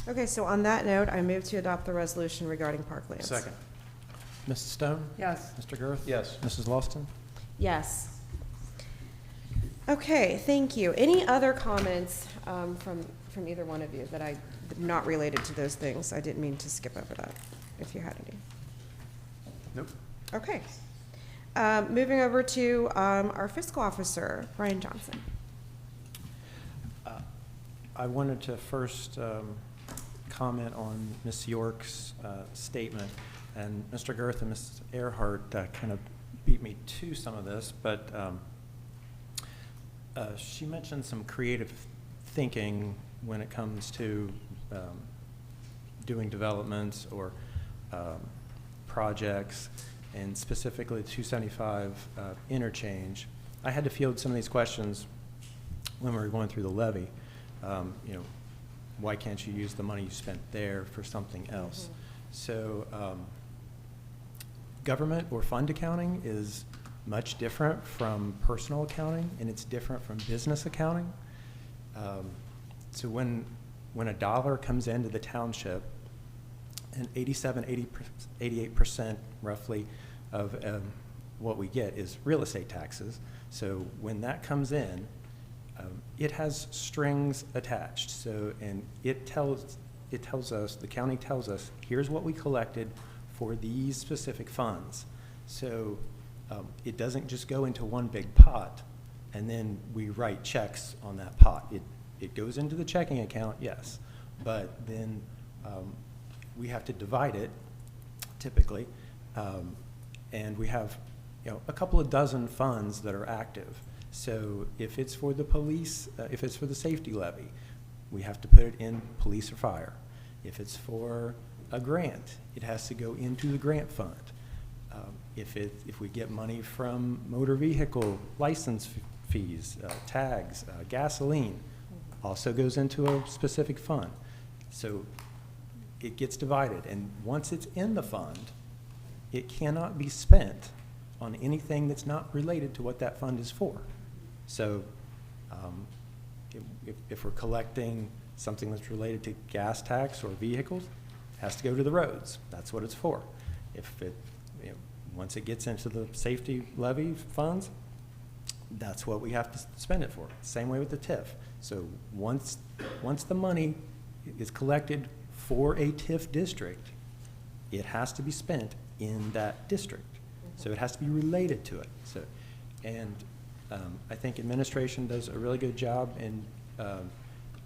Okay, so on that note, I move to adopt the resolution regarding parklands. Second. Mrs. Stone? Yes. Mr. Girth? Yes. Mrs. Lawson? Yes. Okay, thank you. Any other comments from either one of you that I not related to those things? I didn't mean to skip over that, if you had any. Nope. Okay. Moving over to our fiscal officer, Brian Johnson. I wanted to first comment on Ms. York's statement, and Mr. Girth and Ms. Earhart kind of beat me to some of this, but she mentioned some creative thinking when it comes to doing developments or projects, and specifically 275 interchange. I had to field some of these questions when we were going through the levy, you know, why can't you use the money you spent there for something else? So government or fund accounting is much different from personal accounting, and it's different from business accounting. So when a dollar comes into the township, and 88% roughly of what we get is real estate taxes. So when that comes in, it has strings attached. So, and it tells us, the county tells us, here's what we collected for these specific funds. So it doesn't just go into one big pot and then we write checks on that pot. It goes into the checking account, yes, but then we have to divide it typically, and we have, you know, a couple of dozen funds that are active. So if it's for the police, if it's for the safety levy, we have to put it in police or fire. If it's for a grant, it has to go into the grant fund. If we get money from motor vehicle license fees, tags, gasoline, also goes into a specific fund. So it gets divided, and once it's in the fund, it cannot be spent on anything that's not related to what that fund is for. So if we're collecting something that's related to gas tax or vehicles, it has to go to the roads. That's what it's for. If it, you know, once it gets into the safety levy funds, that's what we have to spend it for. Same way with the TIF. So once the money is collected for a TIF district, it has to be spent in that district. So it has to be related to it. So, and I think administration does a really good job in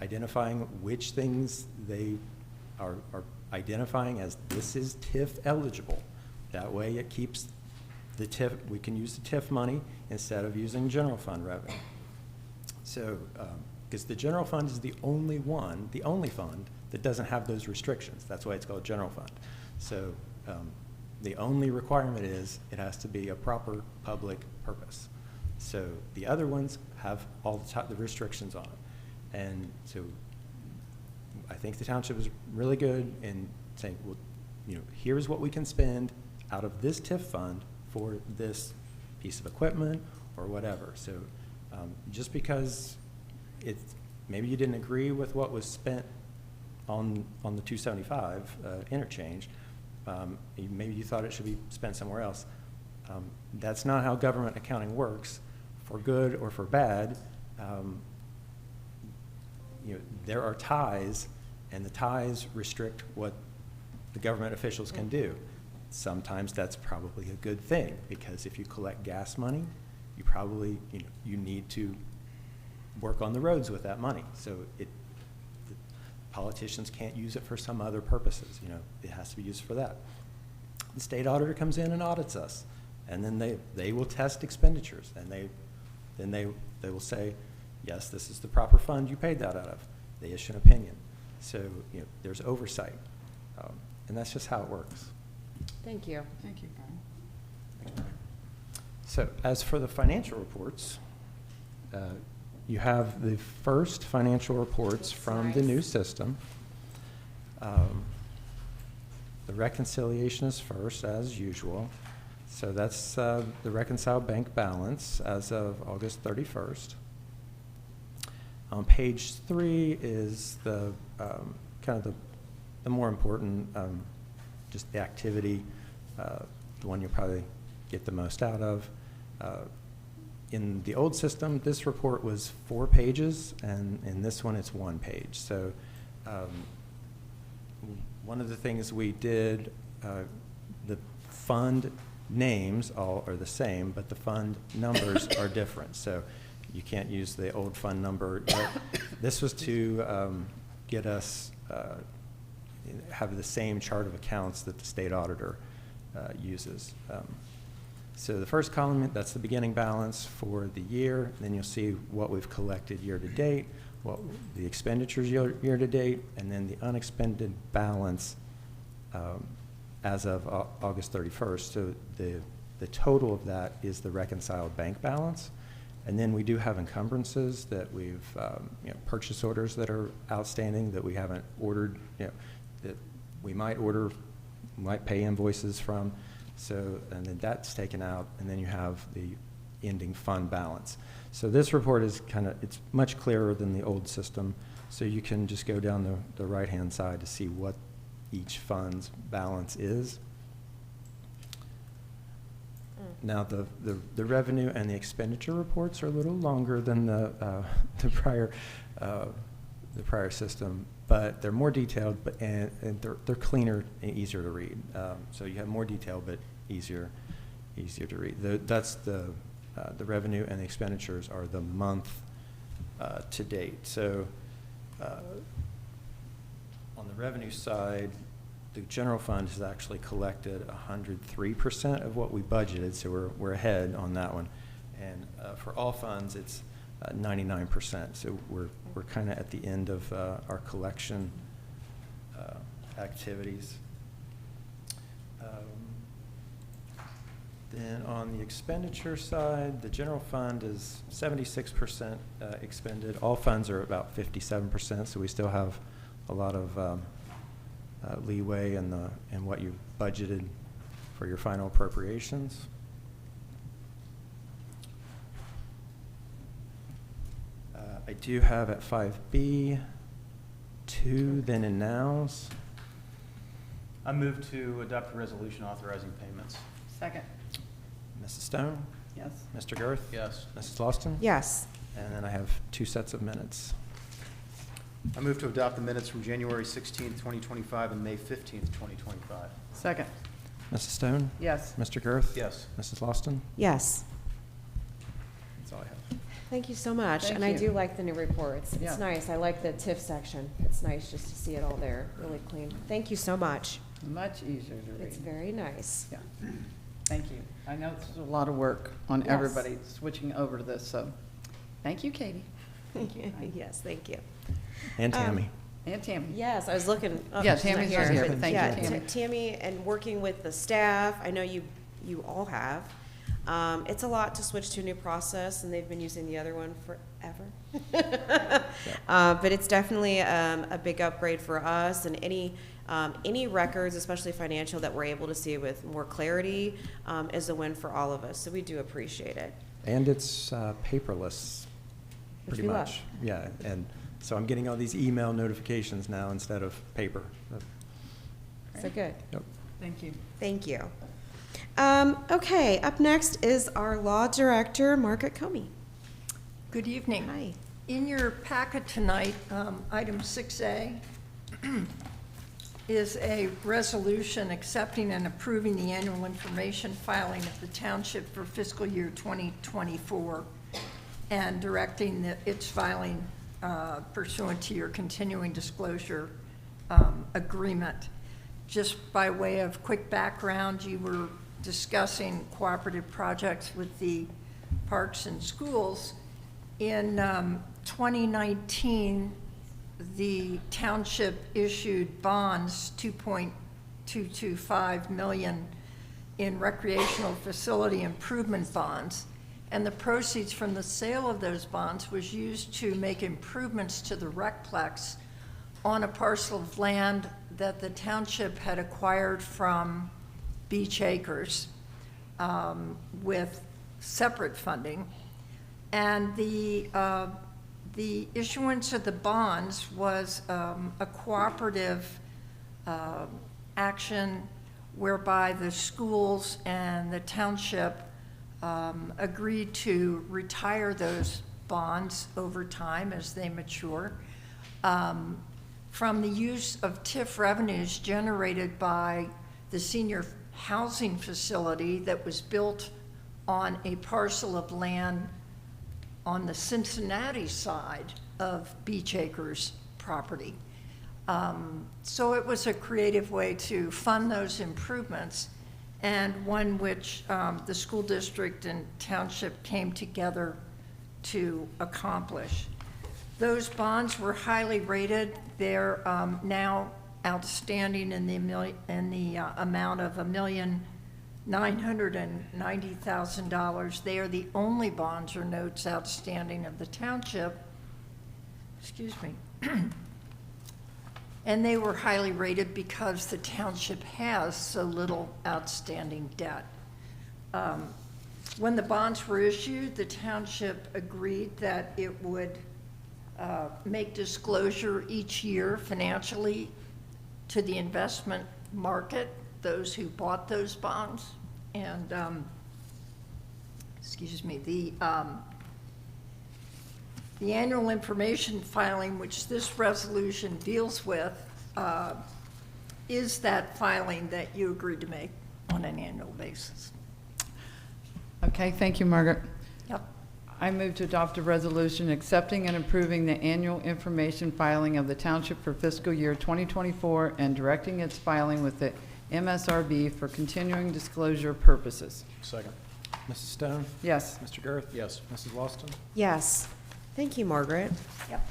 identifying which things they are identifying as this is TIF eligible. That way it keeps the TIF, we can use the TIF money instead of using general fund revenue. So, because the general fund is the only fund that doesn't have those restrictions. That's why it's called general fund. So the only requirement is it has to be a proper public purpose. So the other ones have all the restrictions on it. And so I think the township is really good in saying, well, you know, here's what we can spend out of this TIF fund for this piece of equipment or whatever. So just because maybe you didn't agree with what was spent on the 275 interchange, maybe you thought it should be spent somewhere else. That's not how government accounting works, for good or for bad. You know, there are ties, and the ties restrict what the government officials can do. Sometimes that's probably a good thing, because if you collect gas money, you probably, you know, you need to work on the roads with that money. So the politicians can't use it for some other purposes. You know, it has to be used for that. The state auditor comes in and audits us, and then they will test expenditures, and then they will say, yes, this is the proper fund you paid that out of. They issue an opinion. So, you know, there's oversight, and that's just how it works. Thank you. Thank you, Brian. So as for the financial reports, you have the first financial reports from the new system. The reconciliation is first, as usual. So that's the reconciled bank balance as of August 31st. On page 3 is the kind of the more important, just the activity, the one you'll probably get the most out of. In the old system, this report was 4 pages, and in this one, it's 1 page. So one of the things we did, the fund names all are the same, but the fund numbers are different. So you can't use the old fund number. This was to get us have the same chart of accounts that the state auditor uses. So the first column, that's the beginning balance for the year. Then you'll see what we've collected year to date, what the expenditures year to date, and then the unexpended balance as of August 31st. So the total of that is the reconciled bank balance. And then we do have encumbrances that we've, purchase orders that are outstanding that we haven't ordered, that we might order, might pay invoices from. So, and then that's taken out, and then you have the ending fund balance. So this report is it's much clearer than the old system. So you can just go down the right-hand side to see what each fund's balance is. Now, the revenue and the expenditure reports are a little longer than the prior system, but they're more detailed, and they're cleaner and easier to read. So you have more detail, but easier to read. That's the revenue and the expenditures are the month to date. So on the revenue side, the general fund has actually collected 103% of what we budgeted, so we're ahead on that one. And for all funds, it's 99%. So we're kind of at the end of our collection activities. Then on the expenditure side, the general fund is 76% expended. All funds are about 57%, so we still have a lot of leeway in what you budgeted for your final appropriations. I do have at 5B 2 then and nows. I move to adopt a resolution authorizing payments. Second. Mrs. Stone? Yes. Mr. Girth? Yes. Mrs. Lawson? Yes. And then I have 2 sets of minutes. I move to adopt the minutes from January 16th, 2025 and May 15th, 2025. Second. Mrs. Stone? Yes. Mr. Girth? Yes. Mrs. Lawson? Yes. That's all I have. Thank you so much. Thank and I you. do like the new reports. It's Yeah. nice. I like the TIF section. It's nice just to see it all there, really clean. Thank you so much. Much easier to read. It's very nice. Yeah. Thank you. I know this is a lot of work on Yes. everybody switching over to this, so thank you, Katie. Thank you. Yes, thank you. And Tammy. And Tammy. Yes, I was looking. Oh, Yeah, she's not Tammy's not here, but thank you, yeah, Tammy. Tammy, and working with the staff, I know you all have. It's a lot to switch to a new process, and they've been using the other one forever. But it's definitely a big upgrade for us, and any records, especially financial, that we're able to see with more clarity is a win for all of us. So we do appreciate it. And it's paperless, Which pretty we much. love. Yeah, and so I'm getting all these email notifications now instead of paper. So good. Yep. Thank you. Thank you. Okay, up next is our law director, Margaret Comey. Good evening. Hi. In your packet tonight, item 6A is a resolution accepting and approving the annual information filing of the township for fiscal year 2024 and directing its filing pursuant to your continuing disclosure agreement. Just by way of quick background, you were discussing cooperative projects with the parks and schools. In 2019, the township issued bonds, 2.225 million in recreational facility improvement bonds, and the proceeds from the sale of those bonds was used to make improvements to the recplex on a parcel of land that the township had acquired from Beach Acres with separate funding. And the issuance of the bonds was a cooperative action whereby the schools and the township agreed to retire those bonds over time as they mature. From the use of TIF revenues generated by the senior housing facility that was built on a parcel of land on the Cincinnati side of Beach Acres property. So it was a creative way to fund those improvements, and one which the school district and township came together to accomplish. Those bonds were highly rated. They're now outstanding in the amount of $1,900,000 $990,000. They are the only bonds or notes outstanding of the township. Excuse me. And they were highly rated because the township has so little outstanding debt. When the bonds were issued, the township agreed that it would make disclosure each year financially to the investment market, those who bought those bonds. And, excuse me, the annual information filing, which this resolution deals with, is that filing that you agreed to make on an annual basis. Okay, thank you, Margaret. Yep. I move to adopt a resolution accepting and approving the annual information filing of the township for fiscal year 2024 and directing its filing with the MSRB for continuing disclosure purposes. Second. Mrs. Stone? Yes. Mr. Girth? Yes. Mrs. Lawson? Yes. Thank you, Margaret. Yep.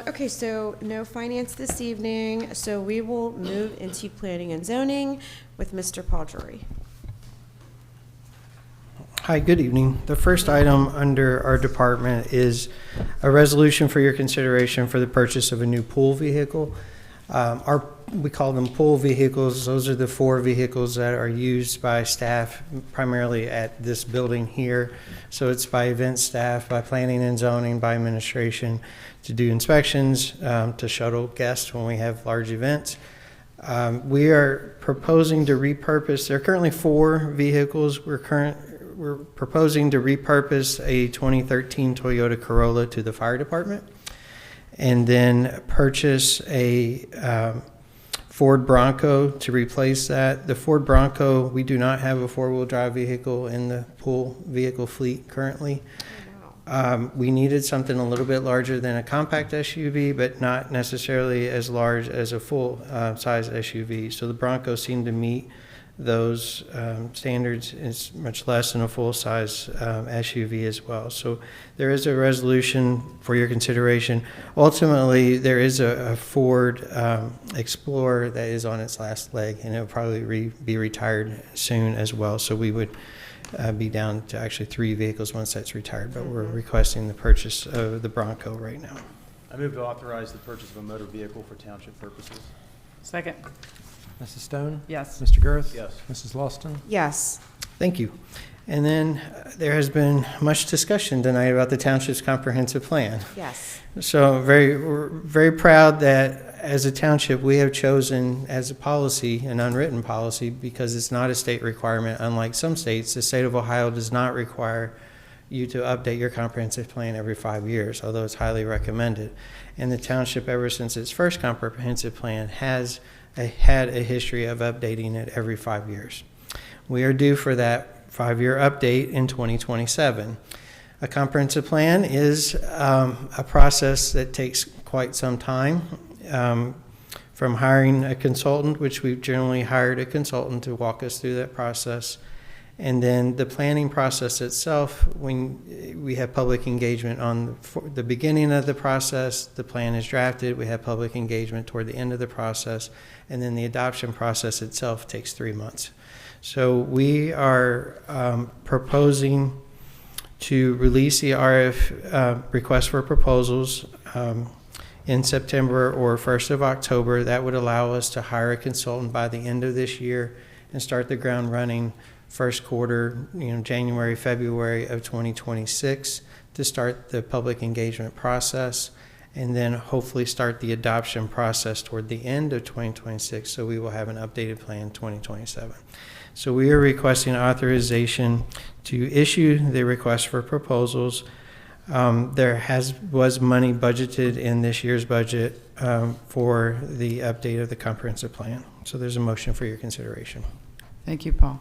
Okay, so no finance this evening, so we will move into planning and zoning with Mr. Paul Drury. Hi, good evening. The first item under our department is a resolution for your consideration for the purchase of a new pool vehicle. We call them pool vehicles. Those are the 4 vehicles that are used by staff primarily at this building here. So it's by event staff, by planning and zoning, by administration to do inspections, to shuttle guests when we have large events. We are proposing to repurpose, there are currently 4 vehicles. We're proposing to repurpose a 2013 Toyota Corolla to the fire department, and then purchase a Ford Bronco to replace that. The Ford Bronco, we do not have a 4-wheel drive vehicle in the pool vehicle fleet currently. We needed something a little bit larger than a compact SUV, but not necessarily as large as a full size SUV. So the Bronco seemed to meet those standards. Is much less than a full-size SUV as well. So there is a resolution for your consideration. Ultimately, there is a Ford Explorer that is on its last leg, and it will probably be retired soon as well. So we would be down to actually 3 vehicles once that's retired, but we're requesting the purchase of the Bronco right now. I move to authorize the purchase of a motor vehicle for township purposes. Second. Mrs. Stone? Yes. Mr. Girth? Yes. Mrs. Lawson? Yes. Thank you. And then there has been much discussion tonight about the township's comprehensive plan. Yes. So we're very proud that as a township, we have chosen as a policy, an unwritten policy, because it's not a state requirement. Unlike some states, the state of Ohio does not require you to update your comprehensive plan every 5 years, although it's highly recommended. And the township, ever since its first comprehensive plan, has had a history of updating it every 5 years. We are due for that 5-year update in 2027. A comprehensive plan is a process that takes quite some time, from hiring a consultant, which we've generally hired a consultant to walk us through that process, and then the planning process itself. When we have public engagement on the beginning of the process, the plan is drafted, we have public engagement toward the end of the process, and then the adoption process itself takes 3 months. So we are proposing to release the request for proposals in September or 1st of October. That would allow us to hire a consultant by the end of this year and start the ground running first quarter, January, February of 2026, to start the public engagement process, and then hopefully start the adoption process toward the end of 2026, so we will have an updated plan in 2027. So we are requesting authorization to issue the request for proposals. There was money budgeted in this year's budget for the update of the comprehensive plan. So there's a motion for your consideration. Thank you, Paul.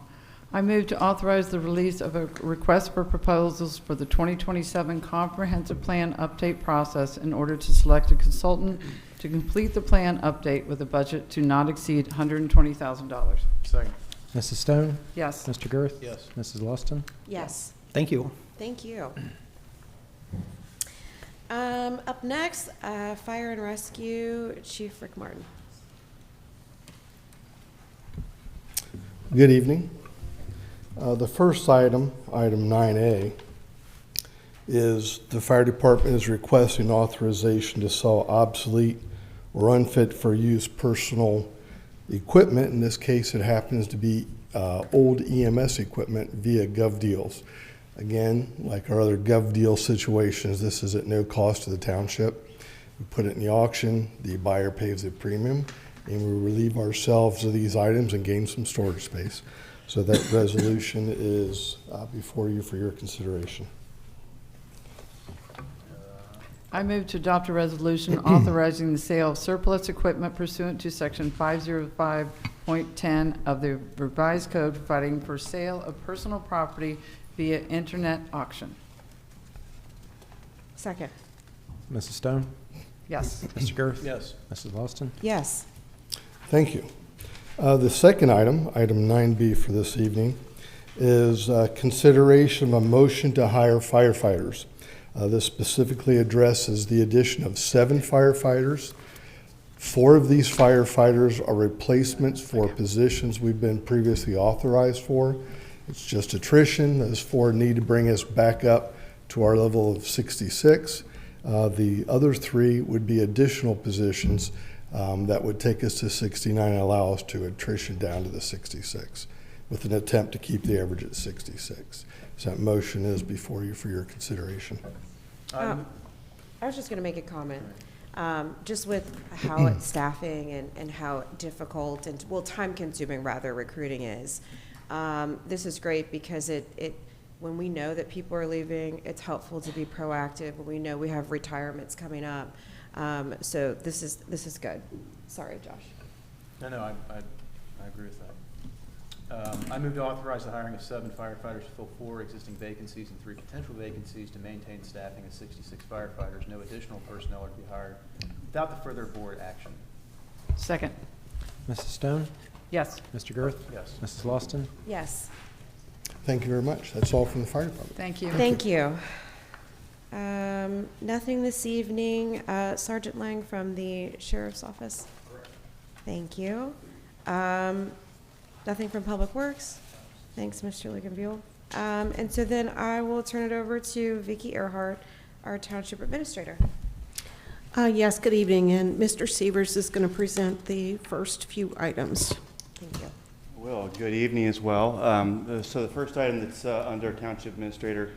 I move to authorize the release of a request for proposals for the 2027 comprehensive plan update process in order to select a consultant to complete the plan update with a budget to not exceed $120,000. Second. Mrs. Stone? Yes. Mr. Girth? Yes. Mrs. Lawson? Yes. Thank you. Thank you. Up next, Fire and Rescue, Chief Rick Martin. Good evening. The first item, item 9A, is the fire department is requesting authorization to sell obsolete or unfit for use personal equipment. In this case, it happens to be old EMS equipment via GovDeals. Again, like our other GovDeal situations, this is at no cost to the township. We put it in the auction, the buyer pays the premium, and we relieve ourselves of these items and gain some storage space. So that resolution is before you for your consideration. I move to adopt a resolution authorizing the sale of surplus equipment pursuant to Section 505.10 of the revised code providing for sale of personal property via internet auction. Second. Mrs. Stone? Yes. Mr. Girth? Yes. Mrs. Austin? Yes. Thank you. The second item, item 9B for this evening, is consideration of a motion to hire firefighters. This specifically addresses the addition of 7 firefighters. 4 of these firefighters are replacements for positions we've been previously authorized for. It's just attrition. Those 4 need to bring us back up to our level of 66. The other 3 would be additional positions that would take us to 69 and allow us to attrition down to the 66 with an attempt to keep the average at 66. So that motion is before you for your consideration. I was just going to make a comment. Just with how it's staffing and how difficult and, well, time-consuming, rather, recruiting is. This is great because when we know that people are leaving, it's helpful to be proactive. When we know we have retirements coming up. So this is good. Sorry, Josh. No, I agree with that. I move to authorize the hiring of 7 firefighters to fill 4 existing vacancies and 3 potential vacancies to maintain staffing of 66 firefighters. No additional personnel are to be hired without the further board action. Second. Mrs. Stone? Yes. Mr. Girth? Yes. Mrs. Austin? Yes. Thank you very much. That's all from the fire department. Thank you. Thank you. Nothing this evening. Sergeant Lang from the Sheriff's Office. Correct. Thank you. Nothing from Public Works. Thanks, Mr. Ligonbuehl. And so then I will turn it over to Vicki Earhart, our Township Administrator. Yes, good evening, and Mr. Severs is going to present the first few items. Thank you. Well, good evening as well. So the first item that's under Township Administrator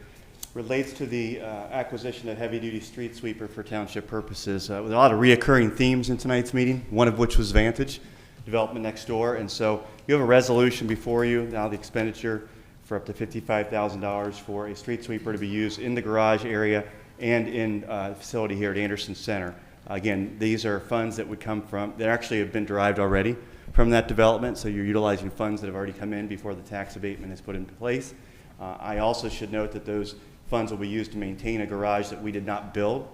relates to the acquisition of heavy-duty street sweeper for township purposes. With a lot of reoccurring themes in tonight's meeting, one of which was Vantage, development next door. And so you have a resolution before you, now the expenditure for up to $55,000 for a street sweeper to be used in the garage area and in the facility here at Anderson Center. Again, these are funds that would come from, that actually have been derived already from that development, so you're utilizing funds that have already come in before the tax abatement is put into place. I also should note that those funds will be used to maintain a garage that we did not build.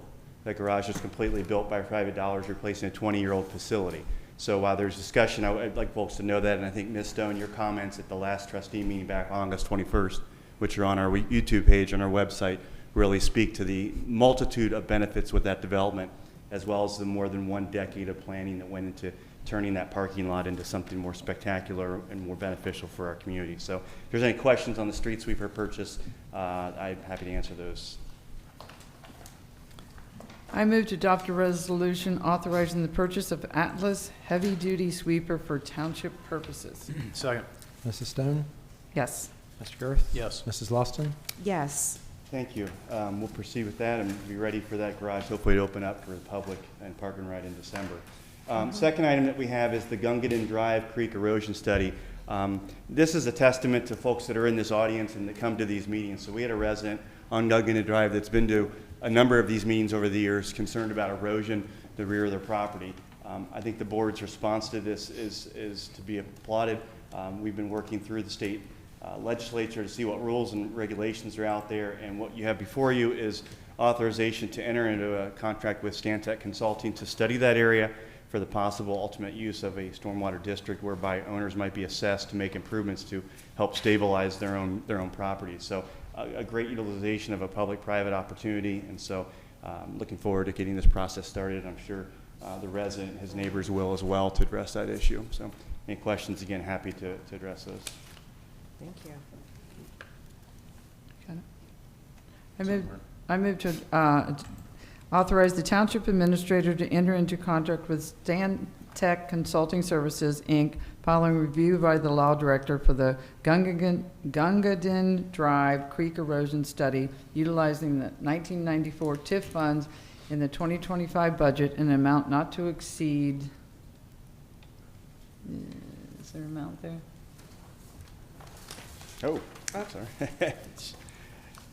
That garage was completely built by private dollars, replacing a 20-year-old facility. So while there's discussion, I'd like folks to know that, and I think, Ms. Stone, your comments at the last trustee meeting back August 21st, which are on our YouTube page on our website, really speak to the multitude of benefits with that development, as well as the more than 1 decade of planning that went into turning that parking lot into something more spectacular and more beneficial for our community. So if there's any questions on the street sweeper purchase, I'm happy to answer those. I move to adopt a resolution authorizing the purchase of Atlas heavy-duty sweeper for township purposes. Second. Mrs. Stone? Yes. Mr. Girth? Yes. Mrs. Austin? Yes. Thank you. We'll proceed with that and be ready for that garage, hopefully to open up for the public and park and ride in December. Second item that we have is the Gungadin Drive Creek erosion study. This is a testament to folks that are in this audience and that come to these meetings. So we had a resident on Gungadin Drive that's been to a number of these meetings over the years concerned about erosion the rear of their property. I think the board's response to this is to be applauded. We've been working through the state legislature to see what rules and regulations are out there, and what you have before you is authorization to enter into a contract with Stantec Consulting to study that area for the possible ultimate use of a stormwater district whereby owners might be assessed to make improvements to help stabilize their own properties. So a great utilization of a public-private opportunity, and so looking forward to getting this process started. I'm sure the resident, his neighbors will as well, to address that issue. So any questions, again, happy to address those. Thank you. I move to authorize the Township Administrator to enter into contract with Stan Tech Consulting Services, Inc., following review by the Law Director for the Gungadin Drive Creek Erosion Study, utilizing the 1994 TIF funds in the 2025 budget in an amount not to exceed, is there an amount there? Oh, sorry.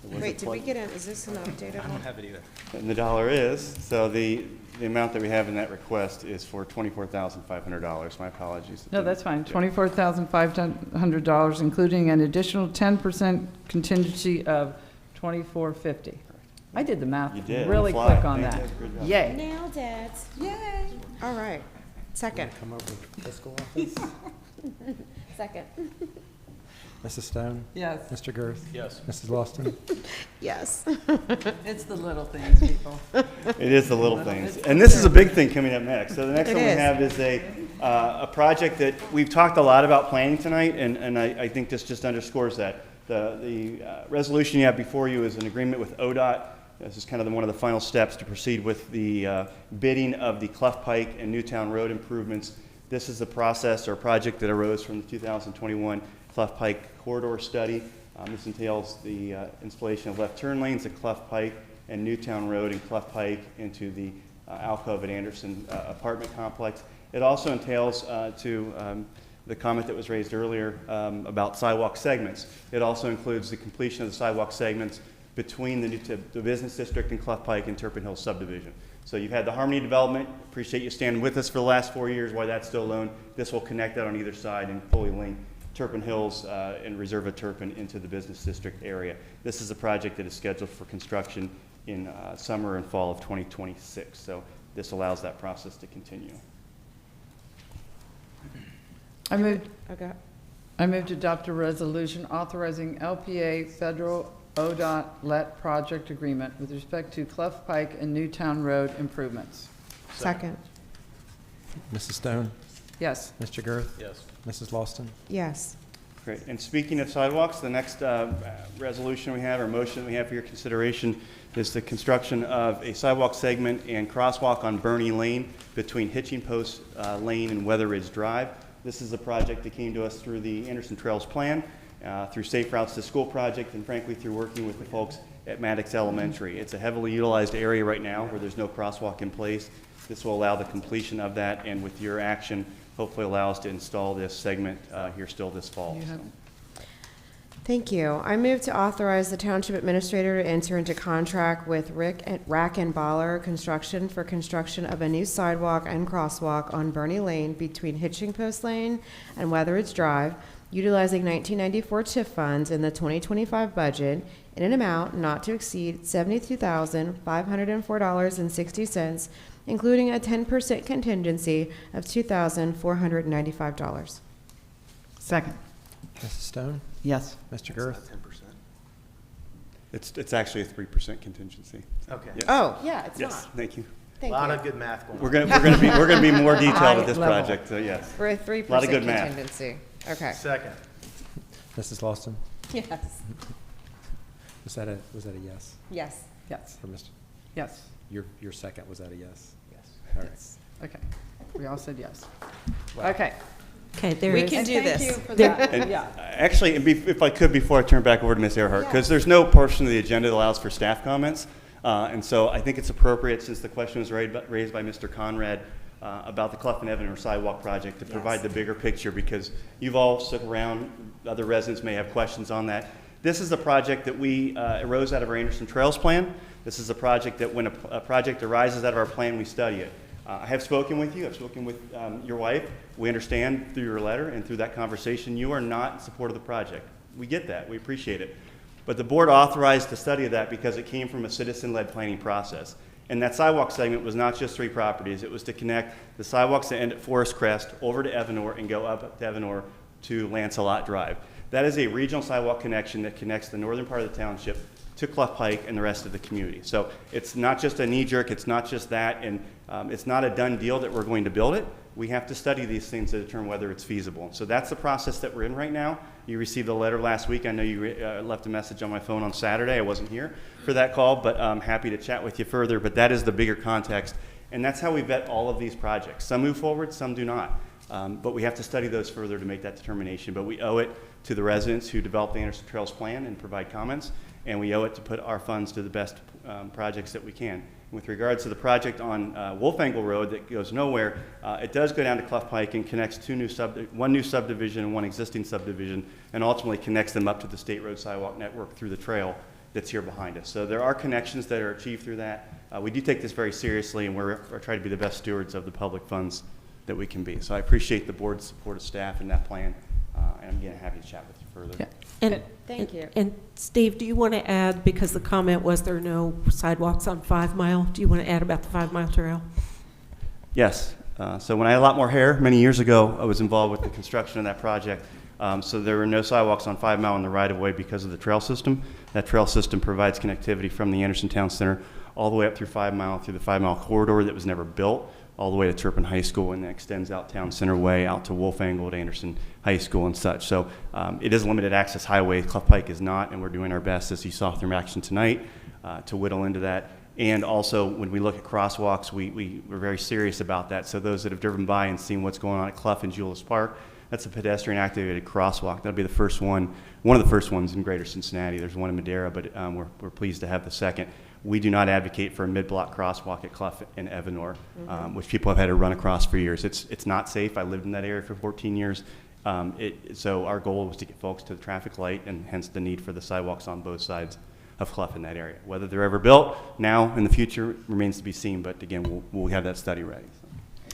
Wait, did we get in, is this an update? I don't have it either. And the dollar is, so the amount that we have in that request is for $24,500. My apologies. No, that's fine. $24,500, including an additional 10% contingency of $24.50. I did the math You did, really on the fly. quick on that. Fantastic. Good job. Yay. Nailed it. Yay. All right. Second. Come over to fiscal office. Second. Mrs. Stone? Yes. Mr. Girth? Yes. Mrs. Lawson? Yes. It's the little things, people. It is the little things. And this is a big thing coming up next. So the next It one we is. have is a project that we've talked a lot about planning tonight, and I think this just underscores that. The resolution you have before you is an agreement with ODOT. This is kind of one of the final steps to proceed with the bidding of the Clough Pike and Newtown Road improvements. This is a process or project that arose from the 2021 Clough Pike corridor study. This entails the installation of left turn lanes at Clough Pike and Newtown Road and Clough Pike into the Alcove at Anderson apartment complex. It also entails the comment that was raised earlier about sidewalk segments. It also includes the completion of the sidewalk segments between the business district and Clough Pike and Turpin Hill subdivision. So you've had the Harmony development. Appreciate you standing with us for the last 4 years while that's still alone. This will connect that on either side and fully link Turpin Hills and Reserva Turpin into the business district area. This is a project that is scheduled for construction in summer and fall of 2026. So this allows that process to continue. I move to adopt a resolution authorizing LPA federal ODOT LET project agreement with respect to Clough Pike and Newtown Road improvements. Second. Mrs. Stone? Yes. Mr. Girth? Yes. Mrs. Lawson? Yes. Great. And speaking of sidewalks, the next resolution we have, or motion we have for your consideration, is the construction of a sidewalk segment and crosswalk on Bernie Lane between Hitching Post Lane and Weather Ridge Drive. This is a project that came to us through the Anderson Trails Plan, through Safe Routes to School project, and frankly through working with the folks at Maddox Elementary. It's a heavily utilized area right now where there's no crosswalk in place. This will allow the completion of that, and with your action, hopefully allow us to install this segment here still this fall. Thank you. I move to authorize the Township Administrator to enter into contract with Rack and Baller Construction for construction of a new sidewalk and crosswalk on Bernie Lane between Hitching Post Lane and Weatheridge Drive, utilizing 1994 TIF funds in the 2025 budget in an amount not to exceed $72,504.60, including a 10% contingency of $2,495. Second. Mrs. Stone? Yes. Mr. Girth? 10%. It's actually a 3% contingency. Okay. Yes. Oh, yeah, it's Yes, not. thank you. A lot of good math going on. We're gonna be more detailed with this High level. project, so yes. For a 3% Lot of good math. contingency. Okay. Second. Mrs. Lawson? Yes. Was that a yes? Yes. Yes. For Mr. Yes. Your second, was that a yes? Yes. All right. Okay. We all said yes. Wow. Okay. Okay, there We is. can do Thank this. you for that. And Yeah. actually, if I could, before I turn it back over to Ms. Earhart, because there's no portion of the agenda that allows for staff comments, and so I think it's appropriate, since the question was raised by Mr. Conrad about the Clough and Evan sidewalk project, to provide the bigger picture, because you've all stuck around, other residents may have questions on that. This is a project that we arose out of our Anderson Trails Plan. This is a project that when a project arises out of our plan, we study it. I have spoken with you. I've spoken with your wife. We understand through your letter and through that conversation you are not in support of the project. We get that. We appreciate it. But the board authorized the study of that because it came from a citizen-led planning process. And that sidewalk segment was not just 3 properties. It was to connect the sidewalks that end at Forest Crest over to Evanor and go up to Evanor to Lancelot Drive. That is a regional sidewalk connection that connects the northern part of the township to Clough Pike and the rest of the community. So it's not just a knee-jerk, it's not just that, and it's not a done deal that we're going to build it. we have to study these things to determine whether it's feasible. So that's the process that we're in right now. You received a letter last week. I know you left a message on my phone on Saturday. I wasn't here for that call, but I'm happy to chat with you further. But that is the bigger context, and that's how we vet all of these projects. Some move forward, some do not. But we have to study those further to make that determination. But we owe it to the residents who developed the Anderson Trails plan and provide comments, and we owe it to put our funds to the best projects that we can. With regards to the project on Wolf Angle Road that goes nowhere, it does go down to Clough Pike and connects one new subdivision and one existing subdivision, and ultimately connects them up to the State Road Sidewalk Network through the trail that's here behind us. So there are connections that are achieved through that. We do take this very seriously, and we're trying to be the best stewards of the public funds that we can be. So I appreciate the board's support of staff in that plan, and I'm again happy to chat with you further. Yeah. And thank you. And Steve, do you want to add, because the comment was there are no sidewalks on 5 Mile, do you want to add about the 5 Mile trail? Yes. So when I had a lot more hair, many years ago, I was involved with the construction of that project. So there were no sidewalks on 5 Mile in the right-of-way because of the trail system. That trail system provides connectivity from the Anderson Town Center all the way up through 5 Mile, through the 5 Mile corridor that was never built, all the way to Turpin High School, and then extends out Town Center Way, out to Wolf Angle, to Anderson High School and such. So it is a limited access highway. Clough Pike is not, and we're doing our best, as you saw through action tonight, to whittle into that. And also, when we look at crosswalks, we're very serious about that. So those that have driven by and seen what's going on at Clough and Julius Park, that's a pedestrian activated crosswalk. That'll be the first one of the first ones in Greater Cincinnati. There's one in Madera, but we're pleased to have the second. We do not advocate for a mid-block crosswalk at Clough and Evanor, which people have had to run across for years. It's not safe. I lived in that area for 14 years. So our goal was to get folks to the traffic light, and hence the need for the sidewalks on both sides of Clough in that area. Whether they're ever built now in the future remains to be seen, but again, we'll have that study ready.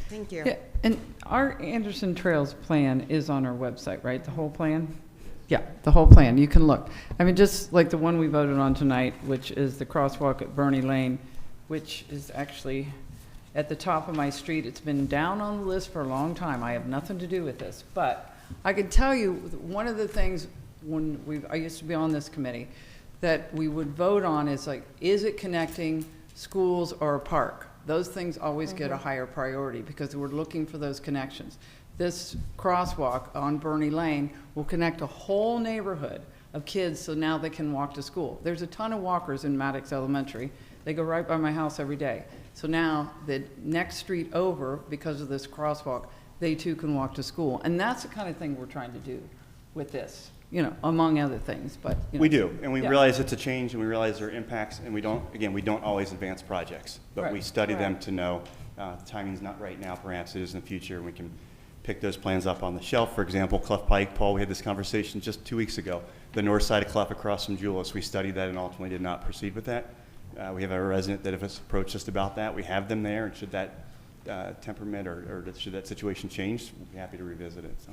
Thank you. Yeah, and our Anderson Trails plan is on our website, right? The whole plan? Yeah, the whole plan. You can look. I mean, just like the one we voted on tonight, which is the crosswalk at Bernie Lane, which is actually at the top of my street. It's been down on the list for a long time. I have nothing to do with this. But I can tell you, one of the things when I used to be on this committee, that we would vote on is like, is it connecting schools or a park? Those things always get a higher priority because we're looking for those connections. This crosswalk on Bernie Lane will connect a whole neighborhood of kids so now they can walk to school. There's a ton of walkers in Maddox Elementary. They go right by my house every day. So now the next street over, because of this crosswalk, they too can walk to school. And that's the kind of thing we're trying to do with this, you know, among other things. But you know, we do, and we realize it's a change, and we realize there are impacts, and we don't always advance projects, but we study them to know the timing's not right now, perhaps it is in the future, and we can pick those plans up on the shelf. For example, Clough Pike, Paul, we had this conversation just 2 weeks ago. The north side of Clough across from Julius, we studied that and ultimately did not proceed with that. We have a resident that has approached us about that. We have them there, and should that temperament or should that situation change, we'll be happy to revisit it. So.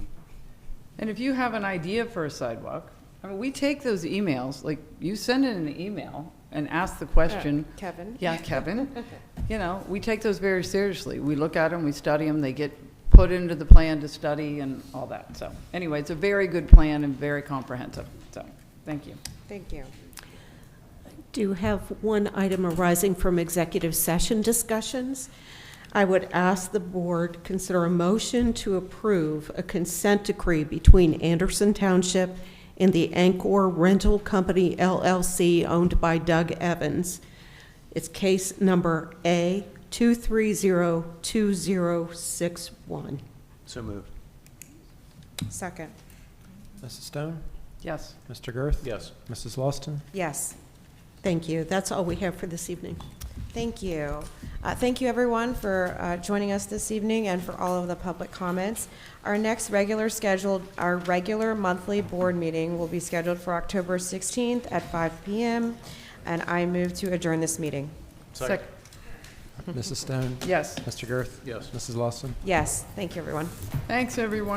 And if you have an idea for a sidewalk, I mean, we take those emails, like you send in an email and ask the question. Kevin. Yeah, Kevin. You know, we take those very seriously. We look at them, we study them, they get put into the plan to study and all that. So anyway, it's a very good plan and very comprehensive. So thank you. Thank you. Do have one item arising from executive session discussions. I would ask the board consider a motion to approve a consent decree between Anderson Township and the Anchor Rental Company LLC owned by Doug Evans. It's case number A2302061. So moved. Second. Mrs. Stone? Yes. Mr. Girth? Yes. Mrs. Lawson? Yes. Thank you. That's all we have for this evening. Thank you. Thank you, everyone, for joining us this evening and for all of the public comments. Our next regular monthly board meeting will be scheduled for October 16th at 5 p.m., and I move to adjourn this meeting. Second. Mrs. Stone? Yes. Mr. Girth? Yes. Mrs. Lawson? Yes. Thank you, everyone. Thanks, everyone.